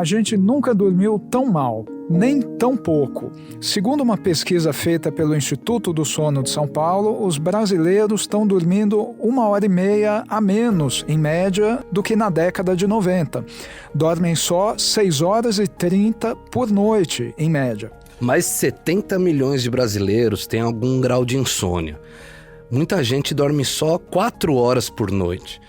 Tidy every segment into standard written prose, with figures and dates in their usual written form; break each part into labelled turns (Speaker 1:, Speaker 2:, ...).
Speaker 1: A gente nunca dormiu tão mal, nem tão pouco. Segundo uma pesquisa feita pelo Instituto do Sono de São Paulo, os brasileiros estão dormindo 1h30 a menos, em média, do que na década de 90. Dormem só 6h30 por noite, em média.
Speaker 2: Mais 70 milhões de brasileiros têm algum grau de insônia. Muita gente dorme só 4 horas por noite.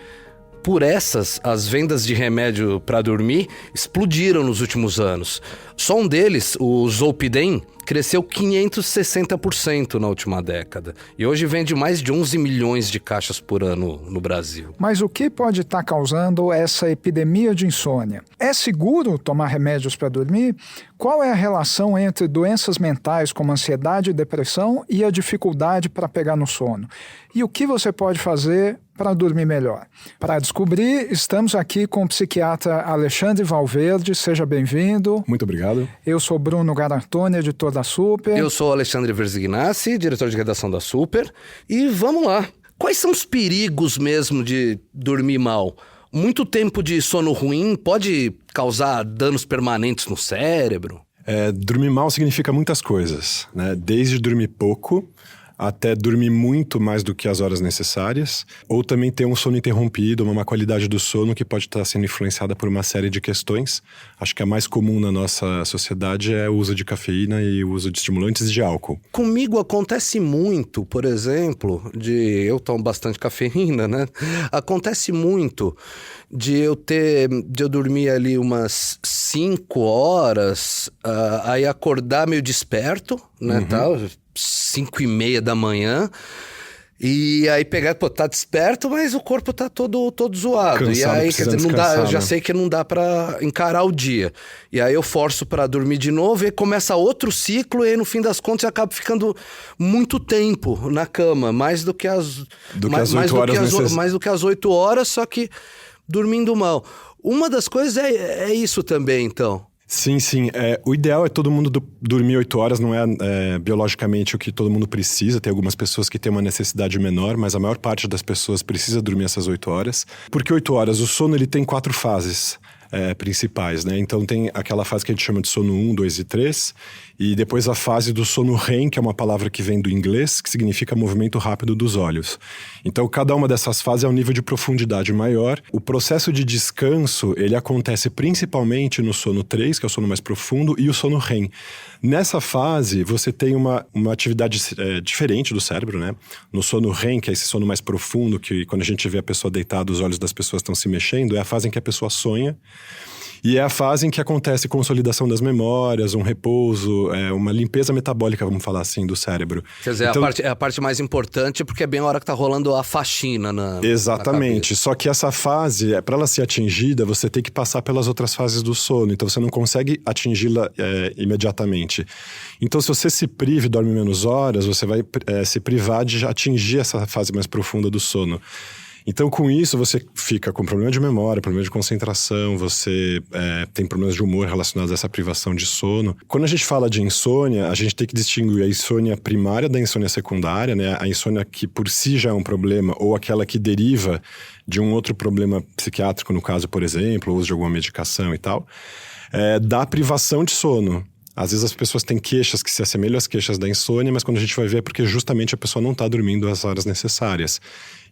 Speaker 2: Por essas, as vendas de remédio para dormir explodiram nos últimos anos. Só um deles, o Zolpidem, cresceu 560% na última década. E hoje vende mais de 11 milhões de caixas por ano no Brasil.
Speaker 1: Mas o que pode estar causando essa epidemia de insônia? É seguro tomar remédios para dormir? Qual é a relação entre doenças mentais como ansiedade e depressão e a dificuldade para pegar no sono? E o que você pode fazer para dormir melhor? Para descobrir, estamos aqui com o psiquiatra Alexandre Valverde. Seja bem-vindo.
Speaker 3: Muito obrigado.
Speaker 1: Eu sou Bruno Garantoni, editor da Super.
Speaker 2: Eu sou Alexandre Verzignassi, diretor de redação da Super. E vamos lá. Quais são os perigos mesmo de dormir mal? Muito tempo de sono ruim pode causar danos permanentes no cérebro?
Speaker 3: Dormir mal significa muitas coisas, né? Desde dormir pouco até dormir muito mais do que as horas necessárias, ou também ter um sono interrompido, uma má qualidade do sono que pode estar sendo influenciada por uma série de questões. Acho que a mais comum na nossa sociedade é o uso de cafeína e o uso de estimulantes e de álcool.
Speaker 2: Comigo acontece muito, por exemplo, eu tomo bastante cafeína, né? Acontece muito de eu dormir ali umas 5 horas, aí acordar meio desperto, né, tal, 5h30 da manhã, e aí pegar, tá desperto, mas o corpo tá todo zoado.
Speaker 3: Cansado,
Speaker 2: e aí, quer dizer, não dá, eu já
Speaker 3: né?
Speaker 2: sei que não dá pra encarar o dia. E aí eu forço pra dormir de novo, e aí começa outro ciclo, e aí no fim das contas eu acabo ficando muito tempo na cama, mais do que as 8 horas, só que dormindo mal. Uma das coisas é isso também, então.
Speaker 3: Sim. O ideal é todo mundo dormir 8 horas, não é biologicamente o que todo mundo precisa. Tem algumas pessoas que têm uma necessidade menor, mas a maior parte das pessoas precisa dormir essas 8 horas. Porque 8 horas, o sono ele tem 4 fases principais, né? Então tem aquela fase que a gente chama de sono 1, 2 e 3, e depois a fase do sono REM, que é uma palavra que vem do inglês, que significa movimento rápido dos olhos. Então cada uma dessas fases é um nível de profundidade maior. O processo de descanso, ele acontece principalmente no sono 3, que é o sono mais profundo, e o sono REM. Nessa fase, você tem uma atividade diferente do cérebro, né? No sono REM, que é esse sono mais profundo, que quando a gente vê a pessoa deitada, os olhos das pessoas estão se mexendo, é a fase em que a pessoa sonha. E é a fase em que acontece consolidação das memórias, um repouso, uma limpeza metabólica, vamos falar assim, do cérebro.
Speaker 2: Quer dizer, então, a parte mais importante, porque é bem a hora que tá rolando a faxina
Speaker 3: Exatamente.
Speaker 2: Na
Speaker 3: Só que essa fase, para ela ser atingida, você tem que passar pelas outras fases do sono. Então você não consegue atingi-la imediatamente. Então se você se priva e dorme menos horas, você vai se privar de atingir essa fase mais profunda do sono. Então, com isso, você fica com problema de memória, problema de concentração, você tem problemas de humor relacionados a essa privação de sono. Quando a gente fala de insônia, a gente tem que distinguir a insônia primária da insônia secundária, né? A insônia que por si já é um problema, ou aquela que deriva de um outro problema psiquiátrico, no caso, por exemplo, o uso de alguma medicação e tal, da privação de sono. Às vezes as pessoas têm queixas que se assemelham às queixas da insônia, mas quando a gente vai ver é porque justamente a pessoa não está dormindo as horas necessárias.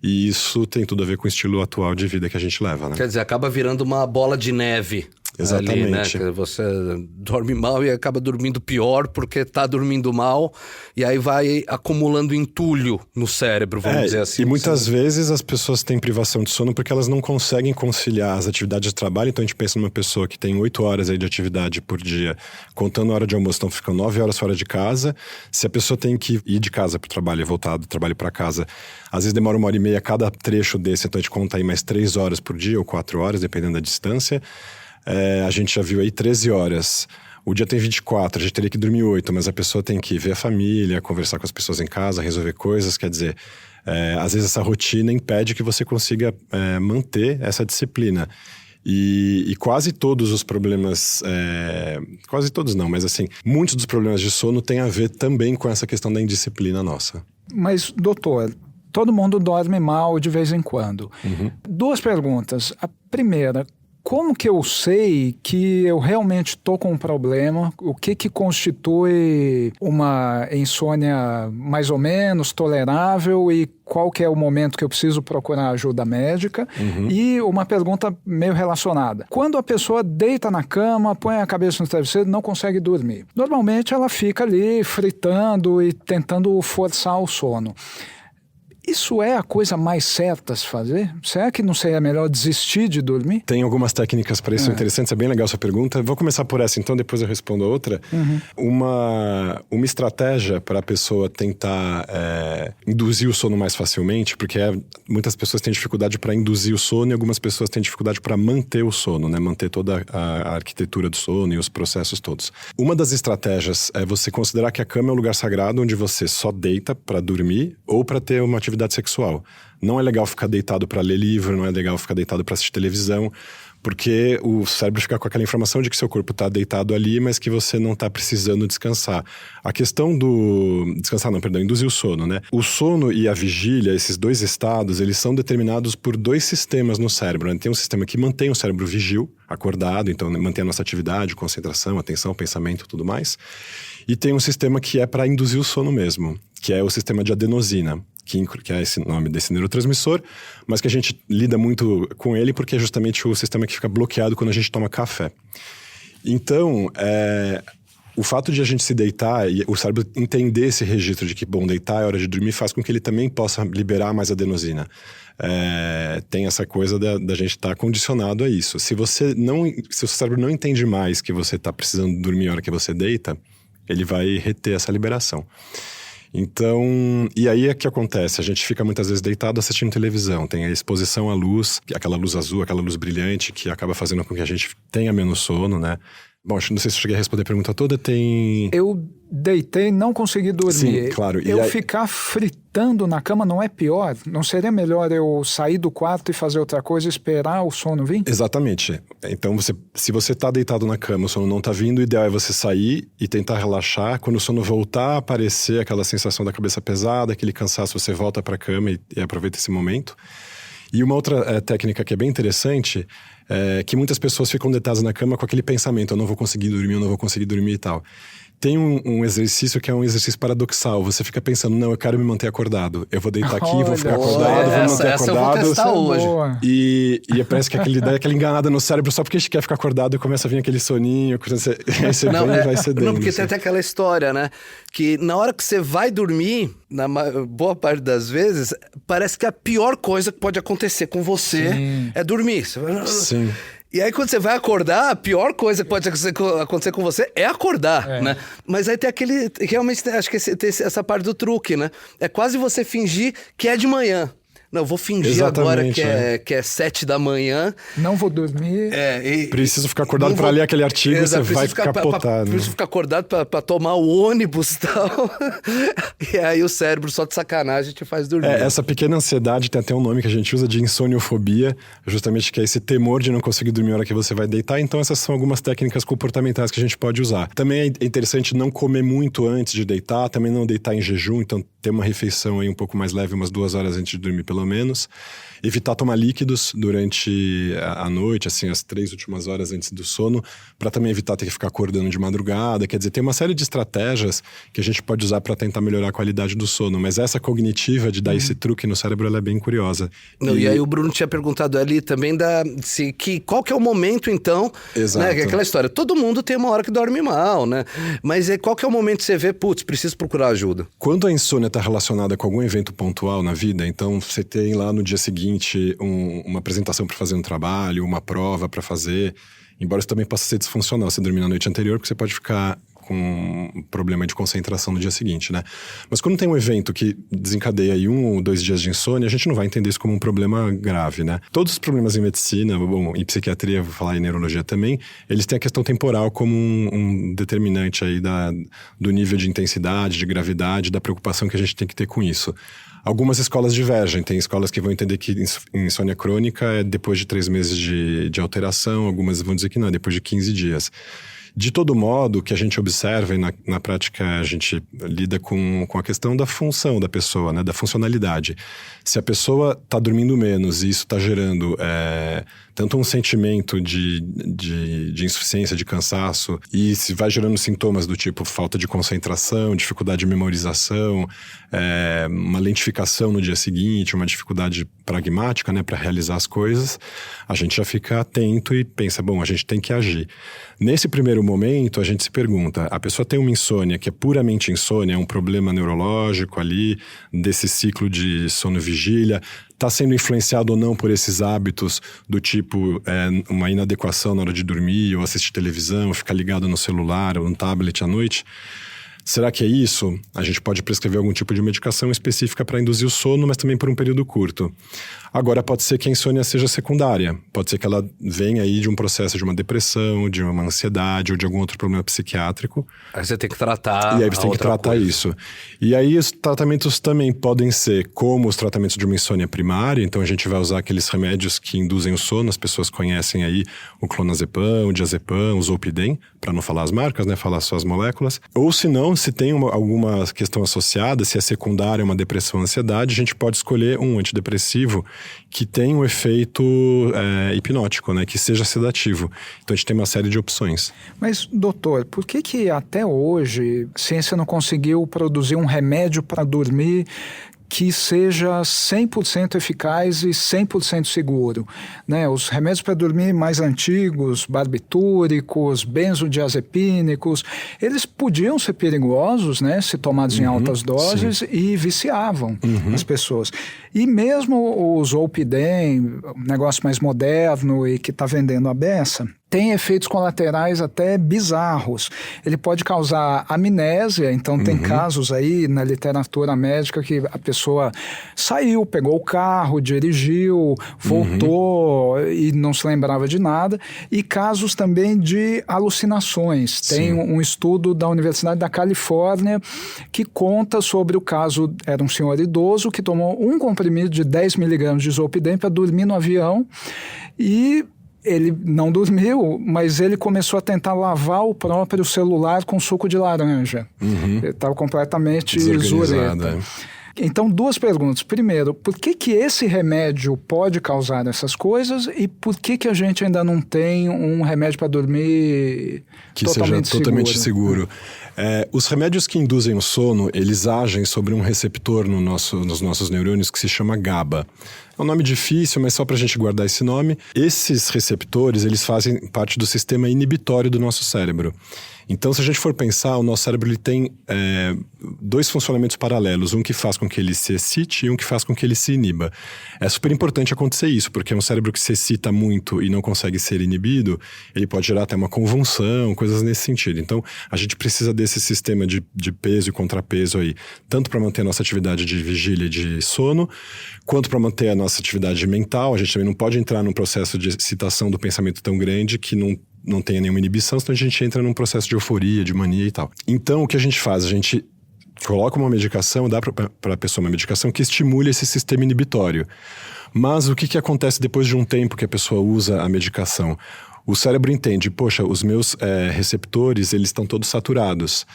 Speaker 3: E isso tem tudo a ver com o estilo atual de vida que a gente leva, né?
Speaker 2: Quer dizer, acaba virando uma bola de neve.
Speaker 3: Exatamente.
Speaker 2: Ali, né? Você dorme mal e acaba dormindo pior porque tá dormindo mal, e aí vai acumulando entulho no cérebro, vamos dizer assim.
Speaker 3: E muitas vezes as pessoas têm privação de sono porque elas não conseguem conciliar as atividades de trabalho. Então a gente pensa numa pessoa que tem 8 horas aí de atividade por dia, contando a hora de almoço, então ficam 9 horas fora de casa. Se a pessoa tem que ir de casa pro trabalho e voltar do trabalho para casa, às vezes demora 1h30 cada trecho desse, então a gente conta aí mais 3 horas por dia ou 4 horas, dependendo da distância. A gente já viu aí 13 horas. O dia tem 24, a gente teria que dormir 8, mas a pessoa tem que ver a família, conversar com as pessoas em casa, resolver coisas. Quer dizer, às vezes essa rotina impede que você consiga manter essa disciplina. E quase todos os problemas, quase todos não, mas assim, muitos dos problemas de sono têm a ver também com essa questão da indisciplina nossa.
Speaker 1: Mas, doutor, todo mundo dorme mal de vez em quando. 2 perguntas. A primeira, Como que eu sei que eu realmente estou com um problema? O que constitui uma insônia mais ou menos tolerável e qual que é o momento que eu preciso procurar ajuda médica? E uma pergunta meio relacionada. Quando a pessoa deita na cama, põe a cabeça no travesseiro e não consegue dormir. Normalmente ela fica ali fritando e tentando forçar o sono. Isso é a coisa mais certa a se fazer? Será que não seria melhor desistir de dormir?
Speaker 3: Tem algumas técnicas para isso interessantes, é bem legal a sua pergunta. Vou começar por essa, então depois eu respondo a outra. Uma estratégia para a pessoa tentar induzir o sono mais facilmente, porque muitas pessoas têm dificuldade para induzir o sono e algumas pessoas têm dificuldade para manter o sono, né? Manter toda a arquitetura do sono e os processos todos. Uma das estratégias é você considerar que a cama é um lugar sagrado onde você só deita para dormir ou para ter uma atividade sexual. Não é legal ficar deitado para ler livro, não é legal ficar deitado para assistir televisão, porque o cérebro fica com aquela informação de que seu corpo está deitado ali, mas que você não está precisando descansar. A questão do... induzir o sono, né? O sono e a vigília, esses dois estados, eles são determinados por dois sistemas no cérebro, né? Tem um sistema que mantém o cérebro vigil, acordado, então mantém a nossa atividade, concentração, atenção, pensamento, tudo mais. E tem um sistema que é para induzir o sono mesmo, que é o sistema de adenosina, que é esse nome desse neurotransmissor, mas que a gente lida muito com ele porque é justamente o sistema que fica bloqueado quando a gente toma café. Então, o fato de a gente se deitar e o cérebro entender esse registro de que, bom, deitar é hora de dormir, faz com que ele também possa liberar mais adenosina. Tem essa coisa da gente estar condicionado a isso. Se o seu cérebro não entende mais que você está precisando dormir na hora que você deita, ele vai reter essa liberação. Então, e aí é que acontece, a gente fica muitas vezes deitado assistindo televisão, tem a exposição à luz, aquela luz azul, aquela luz brilhante que acaba fazendo com que a gente tenha menos sono, né? Bom, não sei se eu cheguei a responder a pergunta toda, tem...
Speaker 1: Eu deitei e não consegui dormir.
Speaker 3: Sim, claro.
Speaker 1: Ficar fritando na cama não é pior? Não seria melhor eu sair do quarto e fazer outra coisa e esperar o sono vir?
Speaker 3: Exatamente. Então, se você está deitado na cama, o sono não está vindo, o ideal é você sair e tentar relaxar. Quando o sono voltar a aparecer, aquela sensação da cabeça pesada, aquele cansaço, você volta para a cama e aproveita esse momento. E uma outra técnica que é bem interessante é que muitas pessoas ficam deitadas na cama com aquele pensamento, eu não vou conseguir dormir e tal. Tem um exercício que é um exercício paradoxal. Você fica pensando, não, eu quero me manter acordado. Eu vou deitar aqui, vou ficar acordado, vou me manter acordado.
Speaker 2: Essa eu vou testar hoje.
Speaker 3: E parece que dá aquela enganada no cérebro só porque a gente quer ficar acordado e começa a vir aquele soninho. Aí você vai cedendo.
Speaker 2: Não, porque
Speaker 3: assim.
Speaker 2: tem até aquela história, né? Que na hora que você vai dormir, na boa parte das vezes, parece que a pior coisa que pode acontecer com você é dormir.
Speaker 3: Sim.
Speaker 2: E aí, quando você vai acordar, a pior coisa que pode acontecer com você é acordar, né? Mas aí tem aquele... Realmente, acho que tem essa parte do truque, né? É quase você fingir que é de manhã. Não, vou fingir
Speaker 3: Exatamente,
Speaker 2: agora que é 7 da manhã.
Speaker 1: Não vou dormir.
Speaker 3: Preciso ficar acordado para ler aquele artigo, você vai capotar.
Speaker 2: Preciso ficar acordado para tomar o ônibus e tal. E aí o cérebro, só de sacanagem, te faz dormir.
Speaker 3: Essa pequena ansiedade tem até um nome que a gente usa de insoniofobia, justamente que é esse temor de não conseguir dormir na hora que você vai deitar. Então essas são algumas técnicas comportamentais que a gente pode usar. Também é interessante não comer muito antes de deitar, também não deitar em jejum, então ter uma refeição aí um pouco mais leve, umas 2 horas antes de dormir pelo menos. Evitar tomar líquidos durante a noite, assim, as 3 últimas horas antes do sono, para também evitar ter que ficar acordando de madrugada. Quer dizer, tem uma série de estratégias que a gente pode usar para tentar melhorar a qualidade do sono, mas essa cognitiva de dar esse truque no cérebro, ela é bem curiosa.
Speaker 2: E aí o Bruno tinha perguntado ali também qual que é o momento, então,
Speaker 3: Exato.
Speaker 2: Né? Aquela história, todo mundo tem uma hora que dorme mal, né? Mas qual que é o momento que você vê, preciso procurar ajuda?
Speaker 3: Quando a insônia está relacionada com algum evento pontual na vida, então você tem lá no dia seguinte uma apresentação para fazer um trabalho, uma prova para fazer, embora isso também possa ser disfuncional, você dormir na noite anterior, porque você pode ficar com um problema de concentração no dia seguinte, né? Mas quando tem um evento que desencadeia aí 1 ou 2 dias de insônia, a gente não vai entender isso como um problema grave, né? Todos os problemas em medicina, em psiquiatria, vou falar em neurologia também, eles têm a questão temporal como um determinante aí do nível de intensidade, de gravidade, da preocupação que a gente tem que ter com isso. Algumas escolas divergem, tem escolas que vão entender que insônia crônica é depois de 3 meses de alteração, algumas vão dizer que não, é depois de 15 dias. De todo modo, o que a gente observa, e na prática a gente lida com a questão da função da pessoa, né, da funcionalidade. Se a pessoa está dormindo menos e isso está gerando tanto um sentimento de insuficiência, de cansaço, e se vai gerando sintomas do tipo falta de concentração, dificuldade de memorização, uma lentificação no dia seguinte, uma dificuldade pragmática, né, para realizar as coisas, a gente já fica atento e pensa, bom, a gente tem que agir. Nesse primeiro momento, a gente se pergunta, a pessoa tem uma insônia que é puramente insônia, é um problema neurológico ali, desse ciclo de sono-vigília, está sendo influenciado ou não por esses hábitos do tipo uma inadequação na hora de dormir, ou assistir televisão, ficar ligado no celular ou no tablet à noite? Será que é isso? A gente pode prescrever algum tipo de medicação específica para induzir o sono, mas também por um período curto. Agora, pode ser que a insônia seja secundária. Pode ser que ela venha aí de um processo de uma depressão, de uma ansiedade ou de algum outro problema psiquiátrico.
Speaker 2: Aí você tem que tratar.
Speaker 3: E aí você tem que tratar isso. E aí os tratamentos também podem ser como os tratamentos de uma insônia primária. Então a gente vai usar aqueles remédios que induzem o sono. As pessoas conhecem aí o clonazepam, o diazepam, o zolpidem, para não falar as marcas, né? Falar só as moléculas. Ou se não, se tem alguma questão associada, se é secundária, uma depressão, ansiedade, a gente pode escolher um antidepressivo que tem um efeito hipnótico, né? Que seja sedativo. Então a gente tem uma série de opções.
Speaker 1: Mas, doutor, por que até hoje a ciência não conseguiu produzir um remédio para dormir que seja 100% eficaz e 100% seguro, né? Os remédios para dormir mais antigos, barbitúricos, benzodiazepínicos, eles podiam ser perigosos, né? Se tomados em altas doses, e viciavam as pessoas. E mesmo o zolpidem, um negócio mais moderno e que está vendendo a beça, tem efeitos colaterais até bizarros. Ele pode causar amnésia, então tem casos aí na literatura médica que a pessoa saiu, pegou o carro, dirigiu, voltou e não se lembrava de nada. E casos também de alucinações. Tem um estudo da Universidade da Califórnia que conta sobre o caso, era um senhor idoso que tomou um comprimido de 10 miligramas de zolpidem para dormir no avião e ele não dormiu, mas ele começou a tentar lavar o próprio celular com suco de laranja. Ele estava completamente zureta. Então, duas perguntas. Primeiro, por que esse remédio pode causar essas coisas e por que a gente ainda não tem um remédio para dormir
Speaker 3: que seja totalmente seguro? Os remédios que induzem o sono, eles agem sobre um receptor nos nossos neurônios que se chama GABA. É um nome difícil, mas só para a gente guardar esse nome. Esses receptores, eles fazem parte do sistema inibitório do nosso cérebro. Então, se a gente for pensar, o nosso cérebro ele tem dois funcionamentos paralelos. Um que faz com que ele se excite e um que faz com que ele se iniba. É super importante acontecer isso, porque um cérebro que se excita muito e não consegue ser inibido, ele pode gerar até uma convulsão, coisas nesse sentido. Então, a gente precisa desse sistema de peso e contrapeso aí, tanto para manter a nossa atividade de vigília e de sono, quanto para manter a nossa atividade mental. A gente também não pode entrar num processo de excitação do pensamento tão grande que não tenha nenhuma inibição, senão a gente entra num processo de euforia, de mania e tal. Então, o que a gente faz? A gente coloca uma medicação, dá para a pessoa uma medicação que estimule esse sistema inibitório. Mas o que acontece depois de um tempo que a pessoa usa a medicação? O cérebro entende, poxa, os meus receptores, eles estão todos saturados.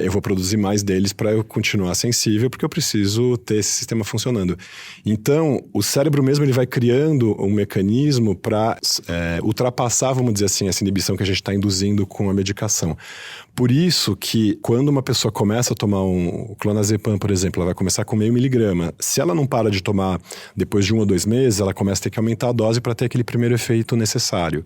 Speaker 3: Eu vou produzir mais deles para eu continuar sensível, porque eu preciso ter esse sistema funcionando. Então, o cérebro mesmo ele vai criando um mecanismo para ultrapassar, vamos dizer assim, essa inibição que a gente está induzindo com a medicação. Por isso que quando uma pessoa começa a tomar um clonazepam, por exemplo, ela vai começar com 0,5 miligrama. Se ela não para de tomar depois de 1 ou 2 meses, ela começa a ter que aumentar a dose para ter aquele primeiro efeito necessário.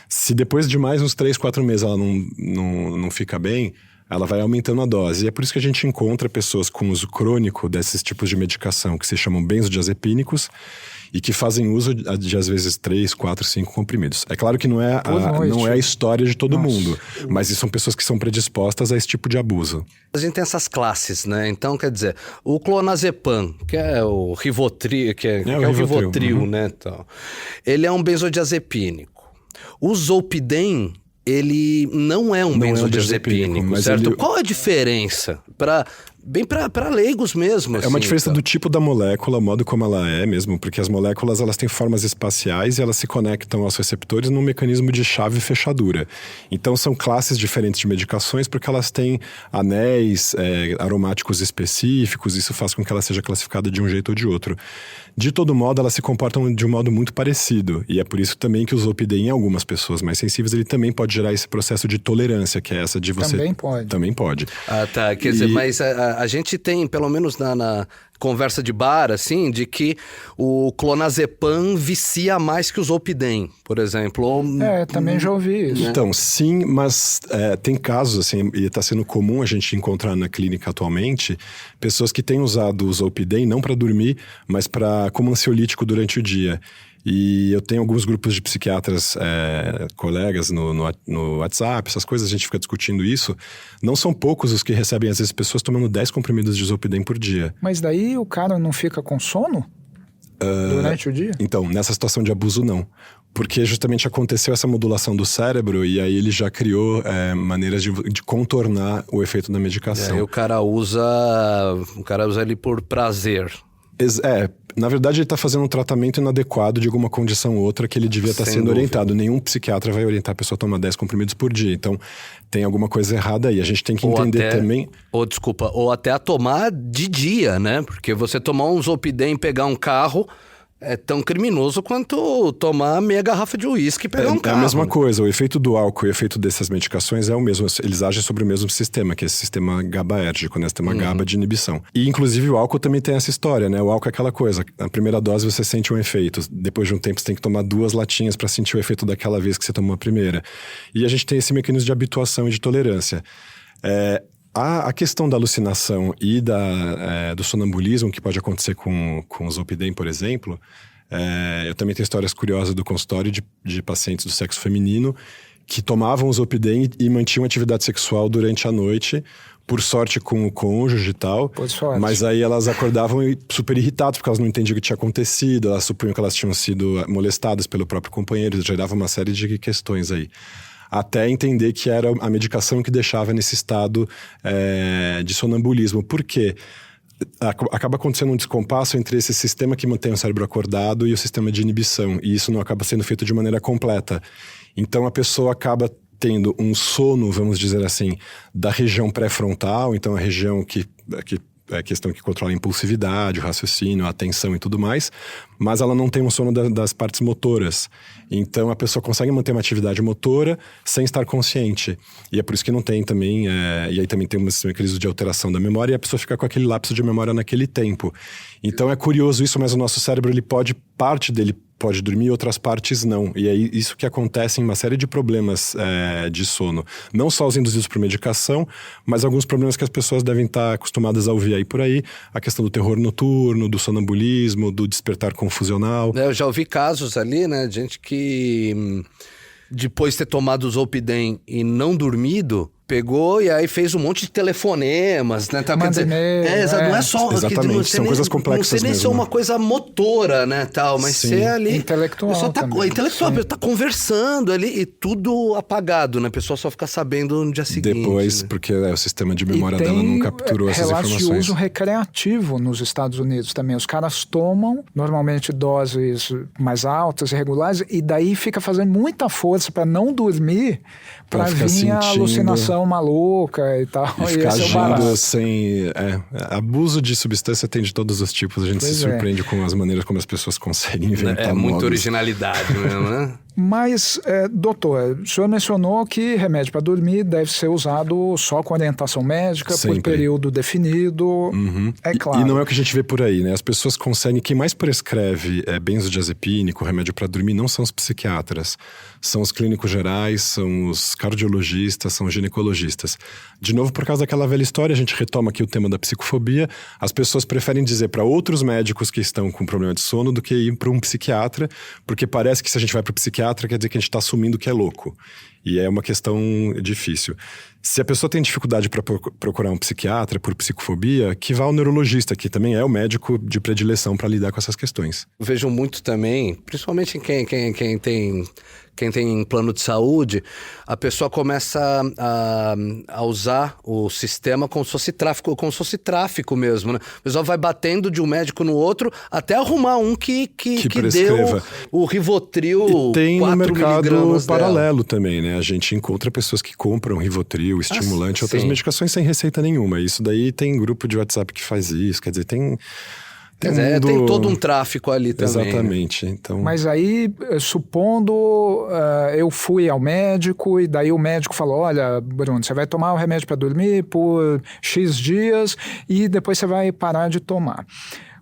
Speaker 3: Se depois de mais uns 3, 4 meses ela não fica bem, ela vai aumentando a dose. E é por isso que a gente encontra pessoas com uso crônico desses tipos de medicação que se chamam benzodiazepínicos e que fazem uso de às vezes 3, 4, 5 comprimidos. É claro que não é a história de todo mundo, mas são pessoas que são predispostas a esse tipo de abuso.
Speaker 2: A gente tem essas classes, né? Então, quer dizer, o clonazepam, que é o Rivotril, que é o Rivotril, né? Então, ele é um benzodiazepínico. O zolpidem, ele não é um benzodiazepínico, certo? Qual a diferença para bem para leigos mesmo.
Speaker 3: É uma diferença do tipo da molécula, o modo como ela é mesmo, porque as moléculas elas têm formas espaciais e elas se conectam aos receptores num mecanismo de chave e fechadura. Então são classes diferentes de medicações porque elas têm anéis aromáticos específicos, isso faz com que ela seja classificada de um jeito ou de outro. De todo modo, elas se comportam de um modo muito parecido. E é por isso também que o Zolpidem, em algumas pessoas mais sensíveis, ele também pode gerar esse processo de tolerância, que é essa de você...
Speaker 1: Também pode.
Speaker 3: Também pode.
Speaker 2: Ah, tá. Quer dizer, mas a gente tem, pelo menos na conversa de bar, assim, de que o clonazepam vicia mais que o Zolpidem, por exemplo.
Speaker 1: Também já ouvi isso.
Speaker 3: Então, sim, mas tem casos, assim, e está sendo comum a gente encontrar na clínica atualmente, pessoas que têm usado o Zolpidem não para dormir, mas como ansiolítico durante o dia. E eu tenho alguns grupos de psiquiatras, colegas no WhatsApp, essas coisas, a gente fica discutindo isso. Não são poucos os que recebem, às vezes, pessoas tomando 10 comprimidos de Zolpidem por dia.
Speaker 1: Mas daí o cara não fica com sono durante o dia?
Speaker 3: Então, nessa situação de abuso, não. Porque justamente aconteceu essa modulação do cérebro e aí ele já criou maneiras de contornar o efeito da medicação.
Speaker 2: E aí o cara usa ele por prazer.
Speaker 3: Na verdade ele está fazendo um tratamento inadequado de alguma condição ou outra que ele devia estar sendo orientado. Nenhum psiquiatra vai orientar a pessoa a tomar 10 comprimidos por dia. Então tem alguma coisa errada aí. A gente tem que entender também...
Speaker 2: Ou até a tomar de dia, né? Porque você tomar um Zolpidem e pegar um carro... é tão criminoso quanto tomar meia garrafa de uísque e pegar um carro.
Speaker 3: É a mesma coisa. O efeito do álcool e o efeito dessas medicações é o mesmo. Eles agem sobre o mesmo sistema, que é esse sistema GABAérgico, né? Sistema GABA de inibição. E, inclusive, o álcool também tem essa história, né? O álcool é aquela coisa. Na primeira dose você sente um efeito. Depois de um tempo você tem que tomar 2 latinhas para sentir o efeito daquela vez que você tomou a primeira. E a gente tem esse mecanismo de habituação e de tolerância. A questão da alucinação e do sonambulismo, que pode acontecer com o Zolpidem, por exemplo, eu também tenho histórias curiosas do consultório de pacientes do sexo feminino que tomavam o Zolpidem e mantinham atividade sexual durante a noite, por sorte com o cônjuge e tal.
Speaker 1: Por sorte.
Speaker 3: Mas aí elas acordavam super irritadas, porque elas não entendiam o que tinha acontecido, elas supunham que elas tinham sido molestadas pelo próprio companheiro, gerava uma série de questões aí. Até entender que era a medicação que deixava nesse estado de sonambulismo. Por quê? Acaba acontecendo um descompasso entre esse sistema que mantém o cérebro acordado e o sistema de inibição. E isso não acaba sendo feito de maneira completa. Então a pessoa acaba tendo um sono, vamos dizer assim, da região pré-frontal, então a região que é questão que controla a impulsividade, o raciocínio, a atenção e tudo mais, mas ela não tem um sono das partes motoras. Então a pessoa consegue manter uma atividade motora sem estar consciente. E é por isso que não tem também... E aí também tem um mecanismo de alteração da memória e a pessoa fica com aquele lapso de memória naquele tempo. Então é curioso isso, mas o nosso cérebro, parte dele pode dormir e outras partes não. E é isso que acontece em uma série de problemas de sono. Não só os induzidos por medicação, mas alguns problemas que as pessoas devem estar acostumadas a ouvir aí por aí. A questão do terror noturno, do sonambulismo, do despertar confusional.
Speaker 2: Eu já ouvi casos ali, né? De gente que depois de ter tomado o Zolpidem e não dormido... pegou e aí fez um monte de telefonemas, né? Quer dizer, não é só...
Speaker 3: Exatamente, são coisas complexas mesmo.
Speaker 2: Não sei nem se é uma coisa motora, né, tal, mas ser ali...
Speaker 1: Intelectual
Speaker 2: intelectual, a pessoa tá conversando ali e tudo apagado, né? A pessoa só fica sabendo no dia seguinte.
Speaker 3: Depois,
Speaker 2: né?
Speaker 3: Porque o sistema de memória dela não capturou essas informações.
Speaker 1: Relatos de uso recreativo nos Estados Unidos também. Os caras tomam, normalmente, doses mais altas, irregulares, e daí fica fazendo muita força para não dormir, para vir a alucinação maluca e tal.
Speaker 3: E ficar agindo sem... abuso de substância tem de todos os tipos. A gente se surpreende com as maneiras como as pessoas conseguem inventar
Speaker 2: muita
Speaker 3: modos.
Speaker 2: originalidade mesmo, né?
Speaker 1: Mas, doutor, o senhor mencionou que remédio para dormir deve ser usado só com orientação médica,
Speaker 3: sempre,
Speaker 1: por período definido, é claro.
Speaker 3: E não é o que a gente vê por aí, né? As pessoas conseguem... Quem mais prescreve benzodiazepínico, remédio para dormir, não são os psiquiatras. São os clínicos gerais, são os cardiologistas, são os ginecologistas. De novo, por causa daquela velha história, a gente retoma aqui o tema da psicofobia. As pessoas preferem dizer para outros médicos que estão com problema de sono do que ir para um psiquiatra, porque parece que se a gente vai para o psiquiatra quer dizer que a gente está assumindo que é louco. E é uma questão difícil. Se a pessoa tem dificuldade para procurar um psiquiatra por psicofobia, que vá ao neurologista, que também é o médico de predileção para lidar com essas questões.
Speaker 2: Vejo muito também, principalmente quem tem plano de saúde, a pessoa começa a usar o sistema como se fosse tráfico mesmo, né? A pessoa vai batendo de um médico no outro até arrumar um que deu o Rivotril.
Speaker 3: E tem no mercado paralelo
Speaker 2: dela.
Speaker 3: Também, né? A gente encontra pessoas que compram Rivotril, estimulante, outras
Speaker 2: sim.
Speaker 3: medicações sem receita nenhuma. Isso daí tem grupo de WhatsApp que faz isso, quer dizer, tem
Speaker 2: todo um tráfico ali também.
Speaker 3: Exatamente. Né? Então...
Speaker 1: Mas aí, supondo, eu fui ao médico e daí o médico falou, olha, Bruno, você vai tomar o remédio para dormir por X dias e depois você vai parar de tomar.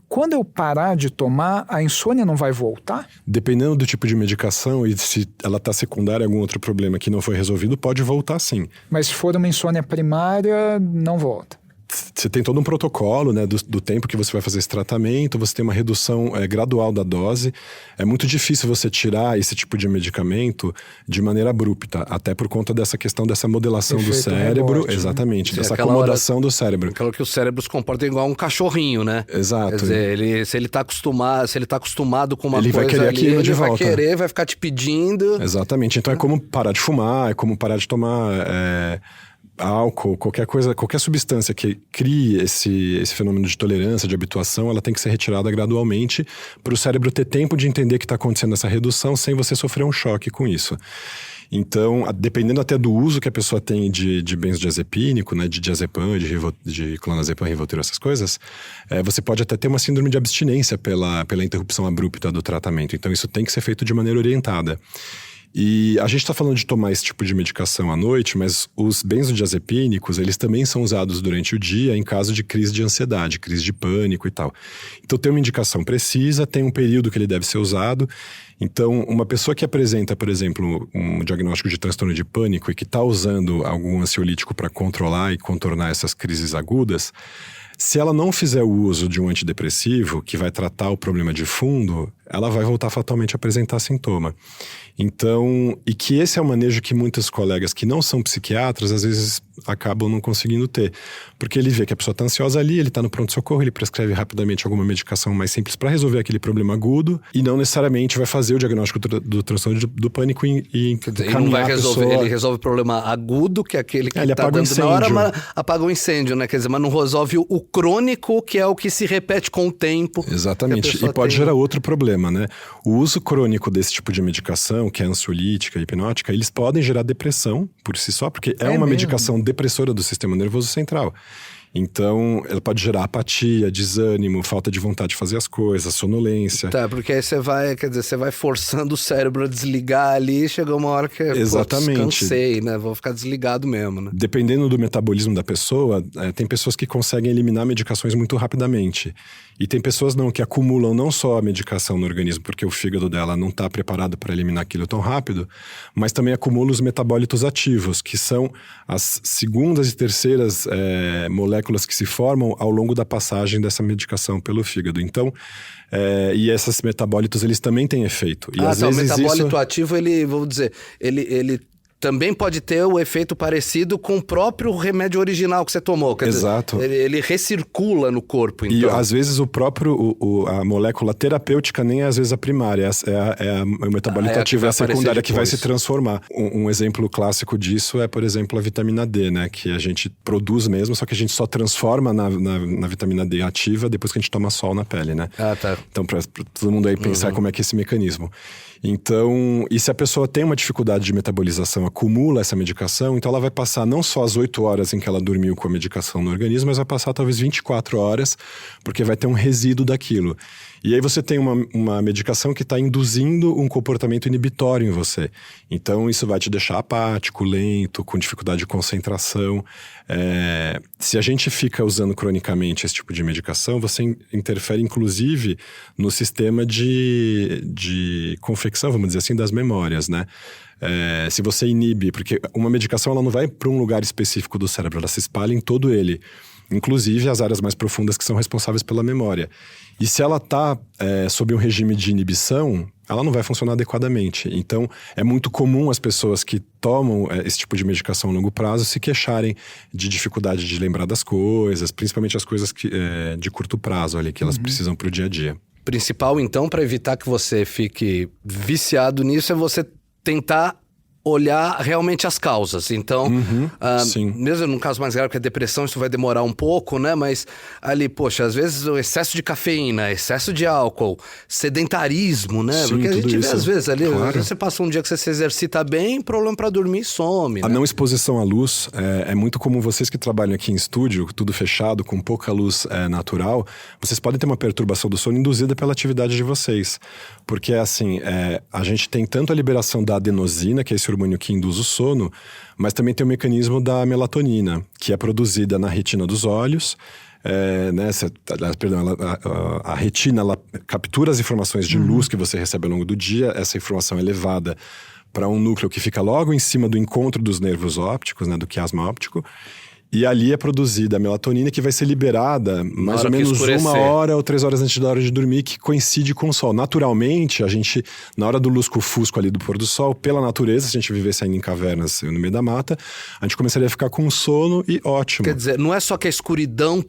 Speaker 1: Quando eu parar de tomar, a insônia não vai voltar?
Speaker 3: Dependendo do tipo de medicação e se ela está secundária a algum outro problema que não foi resolvido, pode voltar sim.
Speaker 1: Mas se for uma insônia primária, não volta.
Speaker 3: Você tem todo um protocolo, né, do tempo que você vai fazer esse tratamento, você tem uma redução gradual da dose. É muito difícil você tirar esse tipo de medicamento de maneira abrupta, até por conta dessa questão dessa modelação do cérebro.
Speaker 1: Rebote,
Speaker 3: exatamente,
Speaker 2: né?
Speaker 3: dessa acomodação do cérebro.
Speaker 2: Aquela que o cérebro se comporta igual um cachorrinho, né?
Speaker 3: Exato.
Speaker 2: Quer dizer, se ele tá acostumado com uma
Speaker 3: ele
Speaker 2: coisa
Speaker 3: vai querer
Speaker 2: ali,
Speaker 3: aquilo de volta.
Speaker 2: Vai querer, vai ficar te pedindo.
Speaker 3: Exatamente. Então é como parar de fumar, é como parar de tomar... álcool, qualquer substância que crie esse fenômeno de tolerância, de habituação, ela tem que ser retirada gradualmente para o cérebro ter tempo de entender que está acontecendo essa redução sem você sofrer um choque com isso. Então, dependendo até do uso que a pessoa tem de benzodiazepínico, né, de diazepam, de clonazepam, Rivotril, essas coisas, você pode até ter uma síndrome de abstinência pela interrupção abrupta do tratamento. Então, isso tem que ser feito de maneira orientada. E a gente está falando de tomar esse tipo de medicação à noite, mas os benzodiazepínicos, eles também são usados durante o dia em caso de crise de ansiedade, crise de pânico e tal. Então tem uma indicação precisa, tem um período que ele deve ser usado. Então, uma pessoa que apresenta, por exemplo, um diagnóstico de transtorno de pânico e que está usando algum ansiolítico para controlar e contornar essas crises agudas, se ela não fizer o uso de um antidepressivo que vai tratar o problema de fundo, ela vai voltar fatalmente a apresentar sintoma. Então, e que esse é o manejo que muitos colegas que não são psiquiatras, às vezes acabam não conseguindo ter. Porque ele vê que a pessoa está ansiosa ali, ele está no pronto-socorro, ele prescreve rapidamente alguma medicação mais simples para resolver aquele problema agudo e não necessariamente vai fazer o diagnóstico do transtorno do pânico e
Speaker 2: ele não vai resolver, ele resolve o problema agudo, que é aquele que está dando
Speaker 3: incêndio.
Speaker 2: Na hora, mas apaga o incêndio, né? Quer dizer, mas não resolve o crônico, que é o que se repete com o tempo.
Speaker 3: Exatamente, e pode gerar outro problema, né? O uso crônico desse tipo de medicação, que é ansiolítica, hipnótica, eles podem gerar depressão por si só, porque é uma medicação depressora do sistema nervoso central. Então, ela pode gerar apatia, desânimo, falta de vontade de fazer as coisas, sonolência.
Speaker 2: Tá, porque aí você vai forçando o cérebro a desligar ali, chega uma hora que,
Speaker 3: exatamente,
Speaker 2: cansei, né? Vou ficar desligado mesmo, né?
Speaker 3: Dependendo do metabolismo da pessoa, tem pessoas que conseguem eliminar medicações muito rapidamente. E tem pessoas que acumulam não só a medicação no organismo, porque o fígado dela não está preparado para eliminar aquilo tão rápido, mas também acumula os metabólitos ativos, que são as segundas e terceiras moléculas que se formam ao longo da passagem dessa medicação pelo fígado. Então, e esses metabólitos, eles também têm efeito. E às vezes
Speaker 2: o metabólito ativo, ele também pode ter o efeito parecido com o próprio remédio original que você tomou. Quer
Speaker 3: Exato.
Speaker 2: dizer, ele recircula no corpo, então.
Speaker 3: E às vezes a molécula terapêutica nem é às vezes a primária, o metabolito ativo é a secundária que vai se transformar. Um exemplo clássico disso é, por exemplo, a vitamina D, né? Que a gente produz mesmo, só que a gente só transforma na vitamina D ativa depois que a gente toma sol na pele, né?
Speaker 2: Ah, tá.
Speaker 3: Então, pra todo mundo aí pensar como é que é esse mecanismo. Então, e se a pessoa tem uma dificuldade de metabolização, acumula essa medicação, então ela vai passar não só as 8 horas em que ela dormiu com a medicação no organismo, mas vai passar talvez 24 horas, porque vai ter um resíduo daquilo. E aí você tem uma medicação que está induzindo um comportamento inibitório em você. Então, isso vai te deixar apático, lento, com dificuldade de concentração. Se a gente fica usando cronicamente esse tipo de medicação, você interfere, inclusive, no sistema de confecção, vamos dizer assim, das memórias, né? Se você inibe, porque uma medicação ela não vai para um lugar específico do cérebro, ela se espalha em todo ele. Inclusive as áreas mais profundas que são responsáveis pela memória. E se ela está sob um regime de inibição, ela não vai funcionar adequadamente. Então, é muito comum as pessoas que tomam esse tipo de medicação a longo prazo se queixarem de dificuldade de lembrar das coisas, principalmente as coisas de curto prazo ali, que elas precisam para o dia a dia.
Speaker 2: Principal, então, para evitar que você fique viciado nisso, é você tentar olhar realmente as causas. Então,
Speaker 3: sim.
Speaker 2: mesmo num caso mais grave que a depressão, isso vai demorar um pouco, né? Mas ali, poxa, às vezes o excesso de cafeína, excesso de álcool, sedentarismo, né?
Speaker 3: Sim,
Speaker 2: porque a gente vê às vezes ali,
Speaker 3: claro.
Speaker 2: às vezes você passa um dia que você se exercita bem, problema para dormir some,
Speaker 3: A
Speaker 2: né?
Speaker 3: não exposição à luz é muito comum. Vocês que trabalham aqui em estúdio, tudo fechado, com pouca luz natural, vocês podem ter uma perturbação do sono induzida pela atividade de vocês. Porque, assim, a gente tem tanto a liberação da adenosina, que é esse hormônio que induz o sono, mas também tem o mecanismo da melatonina, que é produzida na retina dos olhos. A retina ela captura as informações de luz que você recebe ao longo do dia. Essa informação é levada para um núcleo que fica logo em cima do encontro dos nervos ópticos, né, do quiasma óptico. E ali é produzida a melatonina, que vai ser liberada mais ou menos 1 hora ou 3 horas antes da hora de dormir, que coincide com o sol. Naturalmente, a gente, na hora do lusco-fusco ali do pôr do sol, pela natureza, se a gente vivesse ainda em cavernas no meio da mata, a gente começaria a ficar com sono e ótimo.
Speaker 2: Quer dizer, não é só que a escuridão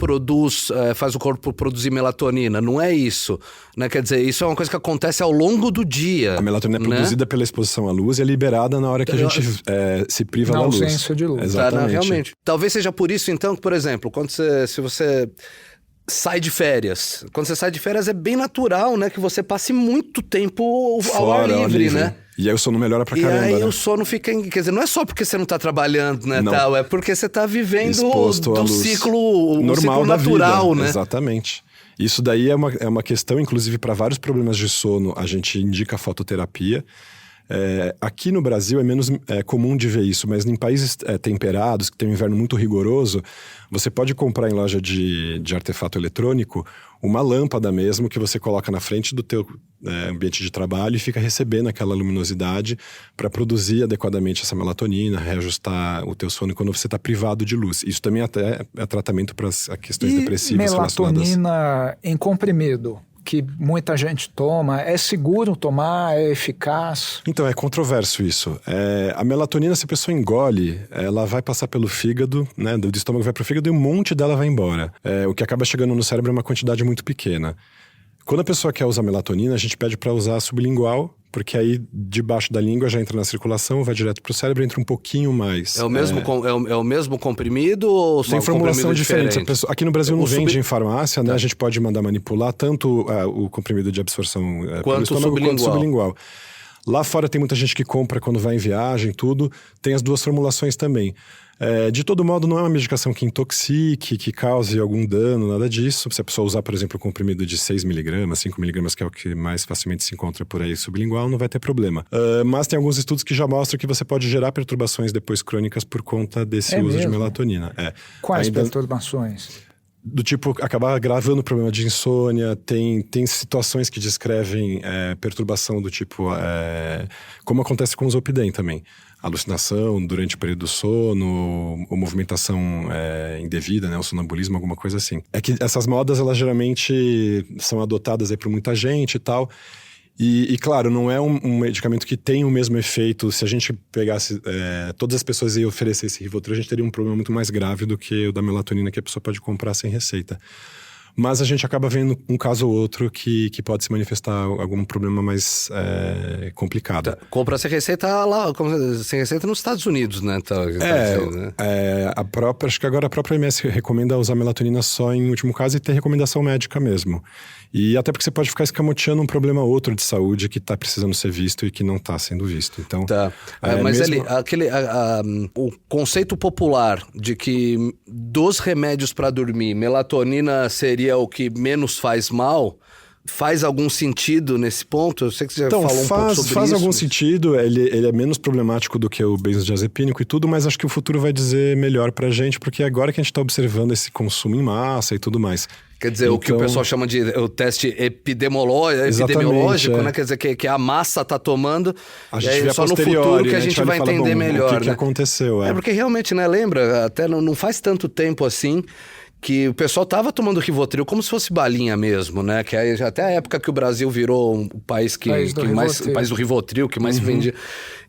Speaker 2: faz o corpo produzir melatonina, não é isso, né? Quer dizer, isso é uma coisa que acontece ao longo do dia.
Speaker 3: A melatonina é produzida pela exposição à luz e é liberada na hora que a gente se priva da luz.
Speaker 1: Na ausência de luz.
Speaker 3: Exatamente.
Speaker 2: Realmente. Talvez seja por isso, então, que, por exemplo, se você sai de férias. Quando você sai de férias é bem natural, né? Que você passe muito tempo ao ar livre, né?
Speaker 3: E aí o sono melhora pra caramba,
Speaker 2: E aí
Speaker 3: né?
Speaker 2: o sono fica... Quer dizer, não é só porque você não tá trabalhando, né,
Speaker 3: Não.
Speaker 2: tal. É porque você tá vivendo
Speaker 3: Exposto à
Speaker 2: do
Speaker 3: luz.
Speaker 2: ciclo
Speaker 3: normal
Speaker 2: ciclo
Speaker 3: da
Speaker 2: natural,
Speaker 3: vida.
Speaker 2: né?
Speaker 3: Exatamente. Isso daí é uma questão, inclusive, para vários problemas de sono, a gente indica a fototerapia. Aqui no Brasil é menos comum de ver isso, mas em países temperados, que tem um inverno muito rigoroso, você pode comprar em loja de artefato eletrônico uma lâmpada mesmo que você coloca na frente do teu ambiente de trabalho e fica recebendo aquela luminosidade para produzir adequadamente essa melatonina, reajustar o teu sono quando você está privado de luz. Isso também até é tratamento para as questões depressivas relacionadas.
Speaker 1: Melatonina em comprimido, que muita gente toma, é seguro tomar, é eficaz?
Speaker 3: Então, é controverso isso. A melatonina, se a pessoa engole, ela vai passar pelo fígado, né? Do estômago vai pro fígado e um monte dela vai embora. O que acaba chegando no cérebro é uma quantidade muito pequena. Quando a pessoa quer usar melatonina, a gente pede para usar sublingual, porque aí debaixo da língua já entra na circulação, vai direto pro cérebro, entra um pouquinho mais.
Speaker 2: É o mesmo comprimido ou são
Speaker 3: tem formulação
Speaker 2: diferente?
Speaker 3: diferente. Aqui no Brasil não vende em farmácia, né? A gente pode mandar manipular tanto o comprimido de absorção pelo estômago quanto sublingual. Lá fora tem muita gente que compra quando vai em viagem, tudo. Tem as duas formulações também. De todo modo, não é uma medicação que intoxique, que cause algum dano, nada disso. Se a pessoa usar, por exemplo, o comprimido de 6mg, 5mg, que é o que mais facilmente se encontra por aí sublingual, não vai ter problema. Mas tem alguns estudos que já mostram que você pode gerar perturbações depois crônicas por conta desse uso de melatonina.
Speaker 1: Quais perturbações?
Speaker 3: Do tipo, acabar agravando o problema de insônia. Tem situações que descrevem perturbação do tipo... como acontece com o Zolpidem também. Alucinação durante o período do sono, ou movimentação indevida, né? O sonambulismo, alguma coisa assim. É que essas modas, elas geralmente são adotadas aí por muita gente e tal. E claro, não é um medicamento que tem o mesmo efeito. Se a gente pegasse todas as pessoas e oferecesse Rivotril, a gente teria um problema muito mais grave do que o da melatonina que a pessoa pode comprar sem receita. Mas a gente acaba vendo um caso ou outro que pode se manifestar algum problema mais complicado.
Speaker 2: Tá. Compra sem receita lá, sem receita nos Estados Unidos, né?
Speaker 3: Acho que agora a própria OMS recomenda usar melatonina só em último caso e ter recomendação médica mesmo. E até porque você pode ficar escamoteando um problema ou outro de saúde que está precisando ser visto e que não está sendo visto. Então,
Speaker 2: mas
Speaker 3: mesmo...
Speaker 2: o conceito popular de que dos remédios para dormir, melatonina seria o que menos faz mal, faz algum sentido nesse ponto? Eu sei que você já falou um pouco sobre isso.
Speaker 3: Faz algum sentido, ele é menos problemático do que o benzodiazepínico e tudo, mas acho que o futuro vai dizer melhor pra gente, porque agora que a gente tá observando esse consumo em massa e tudo mais.
Speaker 2: Quer dizer, o que o pessoal chama de o teste epidemiológico, né? Quer dizer, que a massa tá tomando,
Speaker 3: a gente vê
Speaker 2: só no futuro que a gente vai entender melhor,
Speaker 3: o que aconteceu.
Speaker 2: Porque realmente, né, lembra, até não faz tanto tempo assim, que o pessoal tava tomando Rivotril como se fosse balinha mesmo, né? Que aí, até a época que o Brasil virou o país o país do Rivotril, que mais se vendia.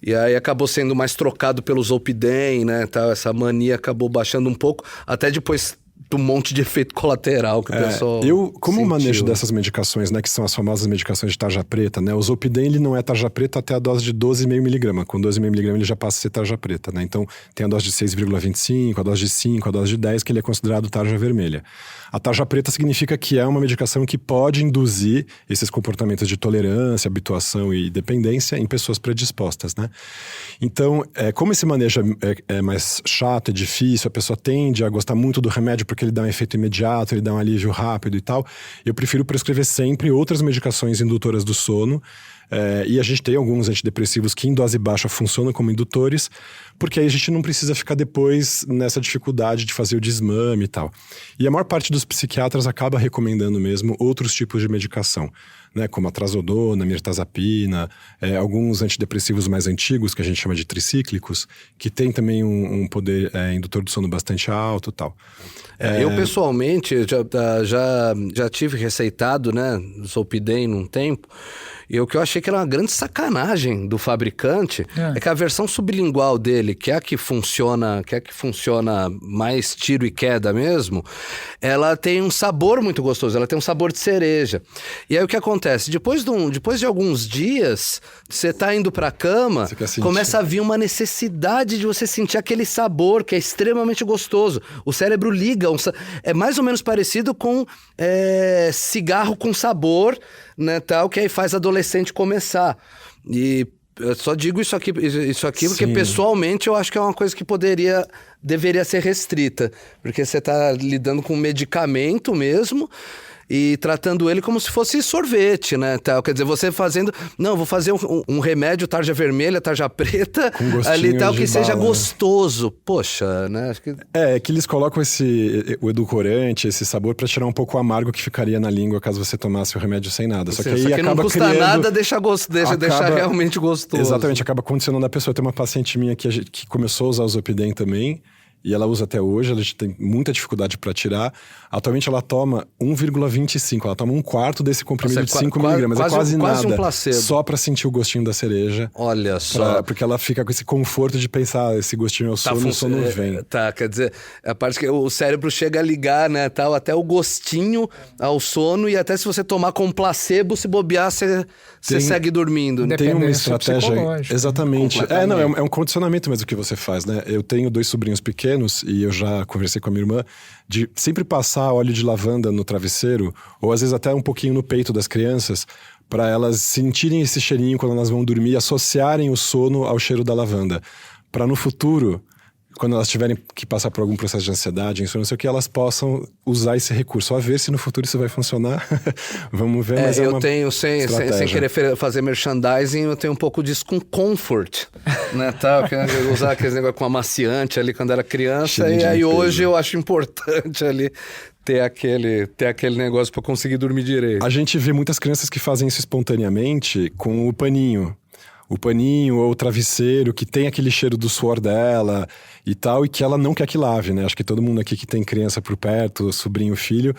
Speaker 2: E aí acabou sendo mais trocado pelo Zolpidem, né? Tá, essa mania acabou baixando um pouco, até depois do monte de efeito colateral que o pessoal
Speaker 3: Como
Speaker 2: sentiu.
Speaker 3: manejo dessas medicações, né, que são as famosas medicações de tarja preta, né, o Zolpidem, ele não é tarja preta até a dose de 12,5 miligramas. Com 12,5 miligramas ele já passa a ser tarja preta, né? Então tem a dose de 6,25, a dose de 5, a dose de 10, que ele é considerado tarja vermelha. A tarja preta significa que é uma medicação que pode induzir esses comportamentos de tolerância, habituação e dependência em pessoas predispostas, né? Então, como esse manejo é mais chato, é difícil, a pessoa tende a gostar muito do remédio porque ele dá um efeito imediato, ele dá um alívio rápido e tal, eu prefiro prescrever sempre outras medicações indutoras do sono. E a gente tem alguns antidepressivos que em dose baixa funcionam como indutores, porque aí a gente não precisa ficar depois nessa dificuldade de fazer o desmame e tal. E a maior parte dos psiquiatras acaba recomendando mesmo outros tipos de medicação, né, como a trazodona, mirtazapina, alguns antidepressivos mais antigos, que a gente chama de tricíclicos, que tem também um poder indutor do sono bastante alto e tal.
Speaker 2: Eu, pessoalmente, já tive receitado, né, Zolpidem num tempo, e o que eu achei que era uma grande sacanagem do fabricante é que a versão sublingual dele, que é a que funciona mais tiro e queda mesmo, ela tem um sabor muito gostoso, ela tem um sabor de cereja. E aí o que acontece? Depois de alguns dias, você tá indo pra cama, começa a vir uma necessidade de você sentir aquele sabor que é extremamente gostoso. O cérebro liga, é mais ou menos parecido com cigarro com sabor, né, tal, que aí faz adolescente começar. E eu só digo isso aqui porque pessoalmente eu acho que é uma coisa que deveria ser restrita, porque você tá lidando com um medicamento mesmo e tratando ele como se fosse sorvete, né, tal. Quer dizer, você fazendo... Não, vou fazer um remédio tarja vermelha, tarja preta, ali tal, que seja gostoso. Poxa, né? Acho que...
Speaker 3: É que eles colocam o edulcorante, esse sabor, pra tirar um pouco o amargo que ficaria na língua caso você tomasse o remédio sem nada. Só que aí acaba
Speaker 2: não custa nada, deixa realmente gostoso.
Speaker 3: Exatamente, acaba condicionando a pessoa. Tem uma paciente minha que começou a usar o Zolpidem também, e ela usa até hoje, ela tem muita dificuldade para tirar. Atualmente ela toma 1,25, ela toma um quarto desse comprimido de 5 miligramas. É quase nada,
Speaker 2: um placebo.
Speaker 3: Só para sentir o gostinho da cereja.
Speaker 2: Olha só.
Speaker 3: Porque ela fica com esse conforto de pensar, esse gostinho é o sono, o sono vem.
Speaker 2: Quer dizer, a parte que o cérebro chega a ligar, né, tal, até o gostinho ao sono, e até se você tomar com placebo, se bobear, você segue dormindo.
Speaker 3: Tem uma estratégia... Exatamente. É um condicionamento mesmo que você faz, né? Eu tenho 2 sobrinhos pequenos, e eu já conversei com a minha irmã, de sempre passar óleo de lavanda no travesseiro, ou às vezes até um pouquinho no peito das crianças, para elas sentirem esse cheirinho quando elas vão dormir, associarem o sono ao cheiro da lavanda. Para no futuro, quando elas tiverem que passar por algum processo de ansiedade, insônia, não sei o que, elas possam usar esse recurso. A ver se no futuro isso vai funcionar. Vamos ver, mas
Speaker 2: eu tenho, sem querer fazer merchandising, eu tenho um pouco disso com Comfort, né, tal, usar aqueles negócios com amaciante ali quando era criança, e aí hoje eu acho importante ali ter aquele negócio para conseguir dormir direito.
Speaker 3: A gente vê muitas crianças que fazem isso espontaneamente com o paninho. O paninho ou o travesseiro que tem aquele cheiro do suor dela e tal, e que ela não quer que lave, né? Acho que todo mundo aqui que tem criança por perto, sobrinho, filho,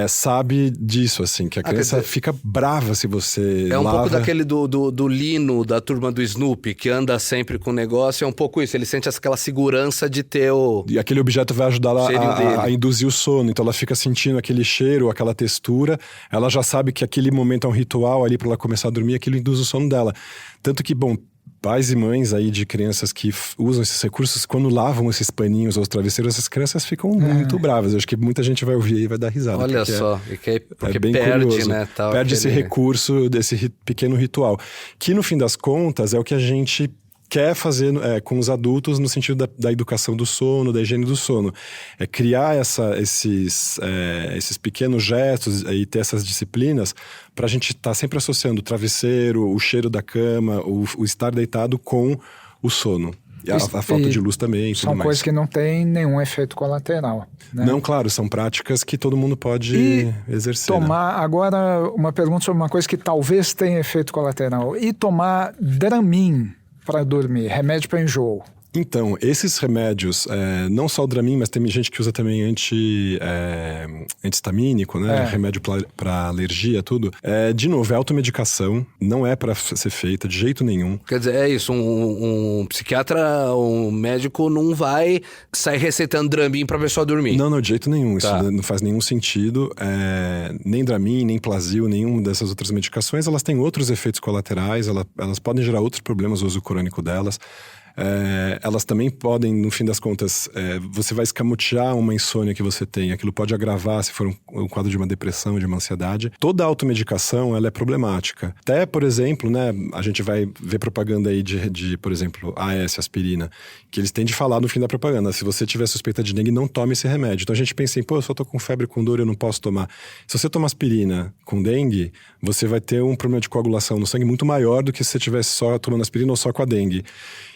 Speaker 3: sabe disso, assim, que a criança fica brava se você
Speaker 2: lava.
Speaker 3: pouco
Speaker 2: daquele do Lino, da turma do Snoopy, que anda sempre com o negócio, é um pouco isso, ele sente aquela segurança de ter
Speaker 3: E aquele objeto vai ajudar ela a induzir o sono, então ela fica sentindo aquele cheiro, aquela textura, ela já sabe que aquele momento é um ritual ali para ela começar a dormir, aquilo induz o sono dela. Tanto que, bom, pais e mães aí de crianças que usam esses recursos, quando lavam esses paninhos ou os travesseiros, essas crianças ficam muito bravas. Eu acho que muita gente vai ouvir e vai dar risada.
Speaker 2: Olha só, porque
Speaker 3: bem
Speaker 2: perde,
Speaker 3: curioso.
Speaker 2: Né? Tal,
Speaker 3: perde esse recurso, desse pequeno ritual. Que, no fim das contas, é o que a gente quer fazer com os adultos no sentido da educação do sono, da higiene do sono. É criar esses pequenos gestos e ter essas disciplinas para a gente estar sempre associando o travesseiro, o cheiro da cama, o estar deitado com o sono. E a falta de luz também.
Speaker 1: São coisas que não têm nenhum efeito colateral. Né?
Speaker 3: Não, claro, são práticas que todo mundo pode exercer.
Speaker 1: Tomar, agora, uma pergunta sobre uma coisa que talvez tenha efeito colateral. E tomar Dramin para dormir, remédio para enjoo.
Speaker 3: Então, esses remédios, não só o Dramin, mas tem gente que usa também antihistamínico, né? Remédio para alergia, tudo. De novo, é automedicação, não é para ser feita de jeito nenhum.
Speaker 2: Quer dizer, é isso, um psiquiatra, um médico não vai sair receitando Dramin pra pessoa dormir.
Speaker 3: Não, de jeito nenhum. Isso não faz nenhum sentido. Nem Dramin, nem Plasil, nenhuma dessas outras medicações, elas têm outros efeitos colaterais, elas podem gerar outros problemas, o uso crônico delas. Elas também podem, no fim das contas, você vai escamotear uma insônia que você tem. Aquilo pode agravar se for um quadro de uma depressão, de uma ansiedade. Toda automedicação, ela é problemática. Até, por exemplo, né, a gente vai ver propaganda aí de, por exemplo, AS, aspirina, que eles têm de falar no fim da propaganda: se você tiver suspeita de dengue, não tome esse remédio. Então a gente pensa eu só tô com febre, com dor, eu não posso tomar. Se você tomar aspirina com dengue, você vai ter um problema de coagulação no sangue muito maior do que se você estivesse só tomando aspirina ou só com a dengue.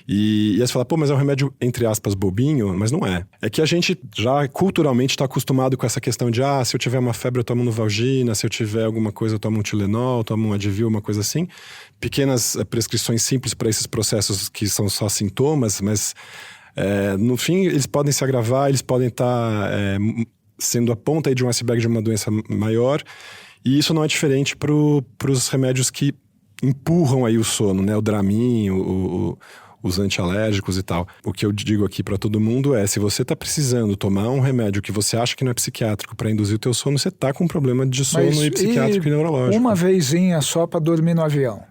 Speaker 3: E aí você fala, mas é um remédio, entre aspas, bobinho, mas não é. É que a gente já culturalmente está acostumado com essa questão de, se eu tiver uma febre eu tomo Novalgina, se eu tiver alguma coisa eu tomo um Tilenol, tomo um Advil, uma coisa assim. Pequenas prescrições simples para esses processos que são só sintomas, mas no fim eles podem se agravar, eles podem estar sendo a ponta aí de um iceberg de uma doença maior. E isso não é diferente para os remédios que empurram aí o sono, né? O Dramin, os antialérgicos e tal. O que eu digo aqui para todo mundo se você tá precisando tomar um remédio que você acha que não é psiquiátrico para induzir o teu sono, você tá com um problema de sono e psiquiátrico e neurológico.
Speaker 1: Uma vezinha só para dormir no avião?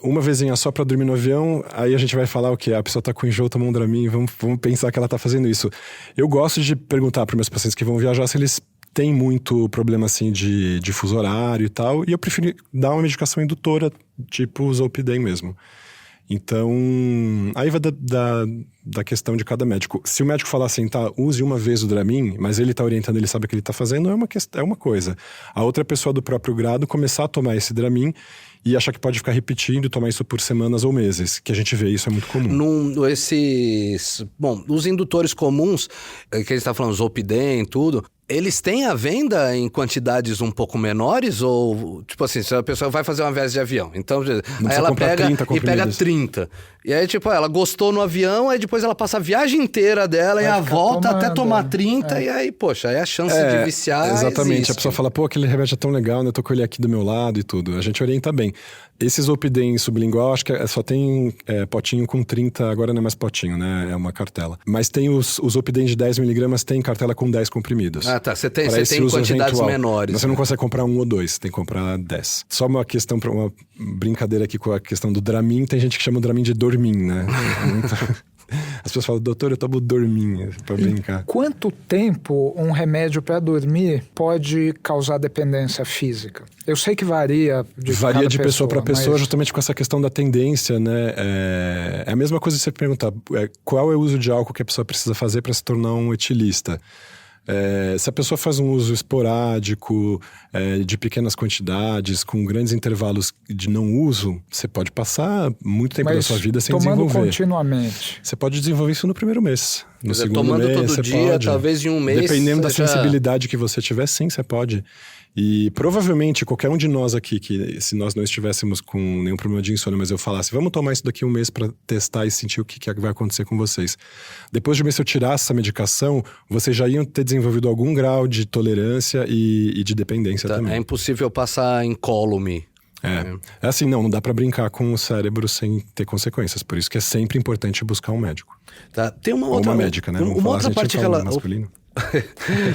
Speaker 3: Uma vezinha só para dormir no avião, aí a gente vai falar o quê? A pessoa tá com enjoo, toma um Dramin, vamos pensar que ela tá fazendo isso. Eu gosto de perguntar para meus pacientes que vão viajar se eles têm muito problema assim de fuso horário e tal, e eu prefiro dar uma medicação indutora, tipo o Zolpidem mesmo. Então, aí vai da questão de cada médico. Se o médico falar assim, use uma vez o Dramin, mas ele tá orientando, ele sabe o que ele tá fazendo, é uma coisa. A outra pessoa do próprio grado começar a tomar esse Dramin e achar que pode ficar repetindo, tomar isso por semanas ou meses, que a gente vê, isso é muito comum.
Speaker 2: Os indutores comuns, que a gente tá falando, Zolpidem, tudo, eles têm a venda em quantidades um pouco menores? Ou, tipo assim, se a pessoa vai fazer uma viagem de avião, então aí ela pega 30. E aí, tipo, ela gostou no avião, aí depois ela passa a viagem inteira dela e a volta até tomar 30, e aí, poxa, aí a chance de viciar
Speaker 3: exatamente,
Speaker 2: existe.
Speaker 3: A pessoa fala, aquele remédio é tão legal, né? Eu tô com ele aqui do meu lado e tudo. A gente orienta bem. Esse Zolpidem sublingual, acho que só tem potinho com 30, agora não é mais potinho, né? É uma cartela. Mas tem os Zolpidem de 10mg, tem cartela com 10 comprimidos.
Speaker 2: Tá. Você tem quantidades menores.
Speaker 3: Mas você não consegue comprar 1 ou 2, você tem que comprar 10. Só uma questão, uma brincadeira aqui com a questão do Dramin, tem gente que chama o Dramin de Dormin, né? As pessoas falam, doutor, eu tomo Dormin, pra brincar.
Speaker 1: Quanto tempo um remédio para dormir pode causar dependência física? Eu sei que varia de
Speaker 3: pessoa para pessoa, justamente com essa questão da tendência, né? É a mesma coisa que você perguntar, qual é o uso de álcool que a pessoa precisa fazer para se tornar um etilista? Se a pessoa faz um uso esporádico, de pequenas quantidades, com grandes intervalos de não uso, você pode passar muito tempo da sua vida sem desenvolver.
Speaker 1: Tomando continuamente.
Speaker 3: Você pode desenvolver isso no primeiro mês. No segundo mês,
Speaker 2: todo dia,
Speaker 3: pode.
Speaker 2: Talvez em um mês.
Speaker 3: Dependendo da sensibilidade que você tiver, sim, você pode. E provavelmente qualquer um de nós aqui, que se nós não estivéssemos com nenhum problema de insônia, mas eu falasse, vamos tomar isso daqui um mês para testar e sentir o que vai acontecer com vocês. Depois de um mês, se eu tirasse essa medicação, vocês já iam ter desenvolvido algum grau de tolerância e de dependência também.
Speaker 2: É impossível passar incólume.
Speaker 3: É assim, não dá para brincar com o cérebro sem ter consequências. Por isso que é sempre importante buscar um médico.
Speaker 2: Tá. Tem uma outra...
Speaker 3: Ou uma médica, né?
Speaker 2: Uma outra parte
Speaker 3: masculino.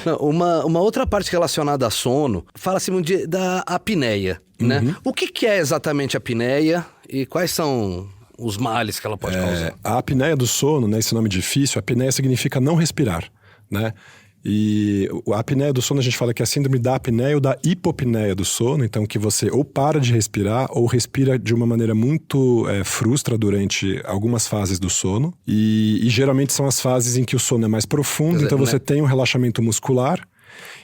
Speaker 2: Não, uma outra parte relacionada a sono, fala-se da apneia, né? O que é exatamente a apneia e quais são os males que ela pode causar?
Speaker 3: A apneia do sono, né, esse nome difícil, apneia significa não respirar, né? E a apneia do sono, a gente fala que é a síndrome da apneia ou da hipopneia do sono, então que você ou para de respirar ou respira de uma maneira muito frustra durante algumas fases do sono. E geralmente são as fases em que o sono é mais profundo, então você tem um relaxamento muscular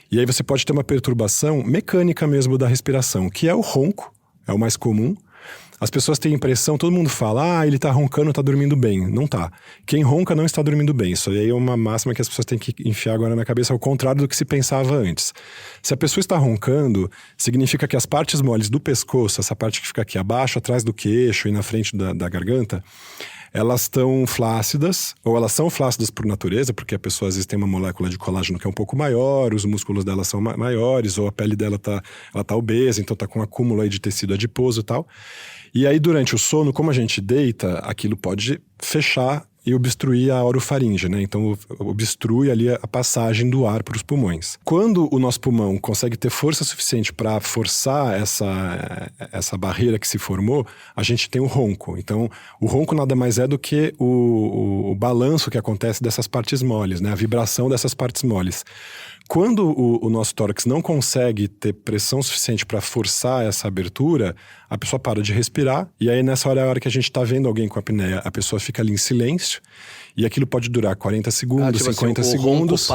Speaker 3: e aí você pode ter uma perturbação mecânica mesmo da respiração, que é o ronco, é o mais comum. As pessoas têm a impressão, todo mundo fala, ele tá roncando, tá dormindo bem. Não tá. Quem ronca não está dormindo bem. Isso aí é uma máxima que as pessoas têm que enfiar agora na cabeça, ao contrário do que se pensava antes. Se a pessoa está roncando, significa que as partes moles do pescoço, essa parte que fica aqui abaixo, atrás do queixo e na frente da garganta, elas estão flácidas, ou elas são flácidas por natureza, porque a pessoa às vezes tem uma molécula de colágeno que é um pouco maior, os músculos dela são maiores, ou a pele dela ela tá obesa, então tá com um acúmulo aí de tecido adiposo e tal. E aí, durante o sono, como a gente deita, aquilo pode fechar e obstruir a orofaringe, né? Então, obstrui ali a passagem do ar para os pulmões. Quando o nosso pulmão consegue ter força suficiente para forçar essa barreira que se formou, a gente tem o ronco. Então, o ronco nada mais é do que o balanço que acontece dessas partes moles, né? A vibração dessas partes moles. Quando o nosso tórax não consegue ter pressão suficiente para forçar essa abertura, a pessoa para de respirar, e aí nessa hora é a hora que a gente está vendo alguém com apneia, a pessoa fica ali em silêncio, e aquilo pode durar 40 segundos, 50 segundos.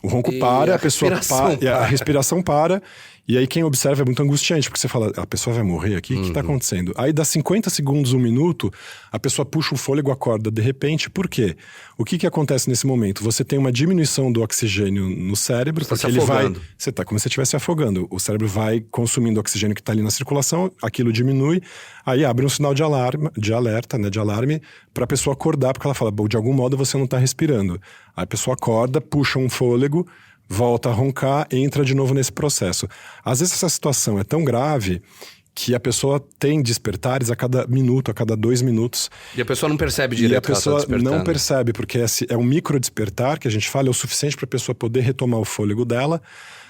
Speaker 3: O ronco para, a pessoa para, a respiração para, e aí quem observa é muito angustiante, porque você fala, a pessoa vai morrer aqui? O que está acontecendo? Aí dá 50 segundos, 1 minuto, a pessoa puxa o fôlego, acorda de repente. Por quê? O que acontece nesse momento? Você tem uma diminuição do oxigênio no cérebro, porque ele vai... Você está como se estivesse afogando. O cérebro vai consumindo o oxigênio que está ali na circulação, aquilo diminui, aí abre um sinal de alerta, né, de alarme, para a pessoa acordar, porque ela fala, de algum modo você não está respirando. Aí a pessoa acorda, puxa um fôlego, volta a roncar, entra de novo nesse processo. Às vezes essa situação é tão grave que a pessoa tem despertares a cada minuto, a cada 2 minutos.
Speaker 2: E a pessoa não percebe direito.
Speaker 3: E a pessoa não percebe, porque é um micro despertar que a gente fala, é o suficiente para a pessoa poder retomar o fôlego dela.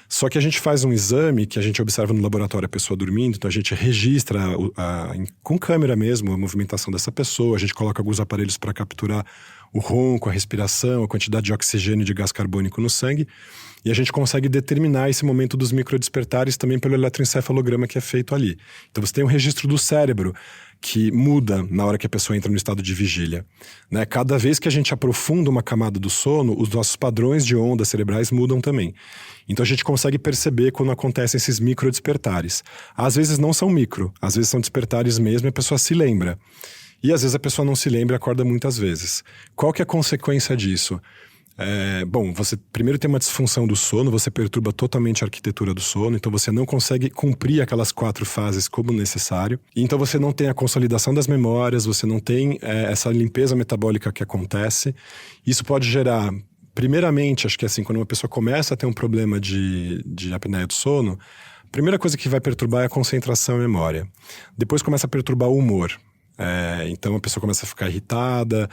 Speaker 3: Só que a gente faz um exame que a gente observa no laboratório a pessoa dormindo, então a gente registra com câmera mesmo a movimentação dessa pessoa, a gente coloca alguns aparelhos para capturar o ronco, a respiração, a quantidade de oxigênio e de gás carbônico no sangue, e a gente consegue determinar esse momento dos microdespertares também pelo eletroencefalograma que é feito ali. Então você tem um registro do cérebro que muda na hora que a pessoa entra no estado de vigília, né? Cada vez que a gente aprofunda uma camada do sono, os nossos padrões de ondas cerebrais mudam também. Então a gente consegue perceber quando acontecem esses microdespertares. Às vezes não são micro, às vezes são despertares mesmo e a pessoa se lembra. E às vezes a pessoa não se lembra e acorda muitas vezes. Qual que é a consequência disso? Bom, você primeiro tem uma disfunção do sono, você perturba totalmente a arquitetura do sono, então você não consegue cumprir aquelas 4 fases como necessário. Então você não tem a consolidação das memórias, você não tem essa limpeza metabólica que acontece. Isso pode gerar, primeiramente, acho que assim, quando uma pessoa começa a ter um problema de apneia do sono, a primeira coisa que vai perturbar é a concentração e a memória. Depois começa a perturbar o humor. Então a pessoa começa a ficar irritada,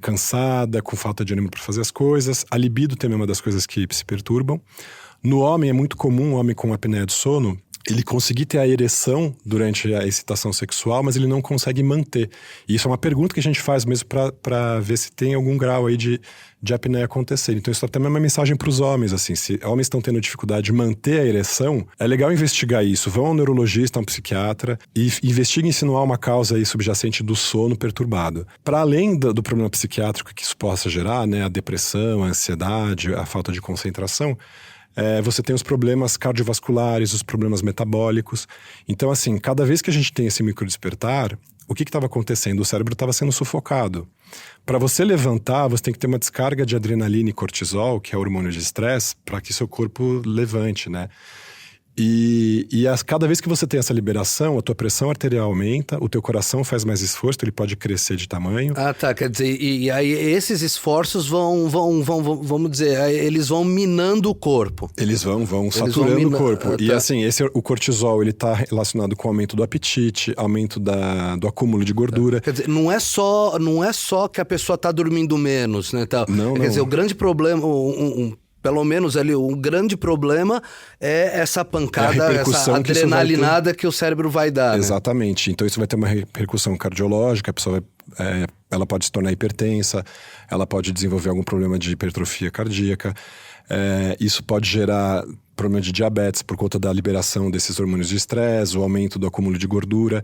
Speaker 3: cansada, com falta de ânimo para fazer as coisas. A libido também é uma das coisas que se perturbam. No homem é muito comum, o homem com apneia do sono, ele conseguir ter a ereção durante a excitação sexual, mas ele não consegue manter. E isso é uma pergunta que a gente faz mesmo para ver se tem algum grau aí de apneia acontecer. Então isso também é uma mensagem para os homens, assim, se homens estão tendo dificuldade de manter a ereção, é legal investigar isso. Vão ao neurologista, a um psiquiatra e investiguem se não há uma causa aí subjacente do sono perturbado. Para além do problema psiquiátrico que isso possa gerar, né, a depressão, a ansiedade, a falta de concentração, você tem os problemas cardiovasculares, os problemas metabólicos. Então, assim, cada vez que a gente tem esse microdespertar, o que estava acontecendo? O cérebro estava sendo sufocado. Para você levantar, você tem que ter uma descarga de adrenalina e cortisol, que é hormônio de estresse, para que seu corpo levante, né? E cada vez que você tem essa liberação, a tua pressão arterial aumenta, o teu coração faz mais esforço, ele pode crescer de tamanho.
Speaker 2: Ah, tá, quer dizer, e aí esses esforços vamos dizer, eles vão minando o corpo.
Speaker 3: Eles vão saturando o corpo. E assim, o cortisol, ele tá relacionado com o aumento do apetite, aumento do acúmulo de gordura.
Speaker 2: Quer dizer, não é só que a pessoa tá dormindo menos, né? Tal.
Speaker 3: Não.
Speaker 2: Quer dizer, o grande problema, pelo menos ali, o grande problema é essa pancada, essa adrenalinada que o cérebro vai dar.
Speaker 3: Exatamente. Né? Então isso vai ter uma repercussão cardiológica, a pessoa ela pode se tornar hipertensa, ela pode desenvolver algum problema de hipertrofia cardíaca. Isso pode gerar problema de diabetes por conta da liberação desses hormônios de estresse, o aumento do acúmulo de gordura.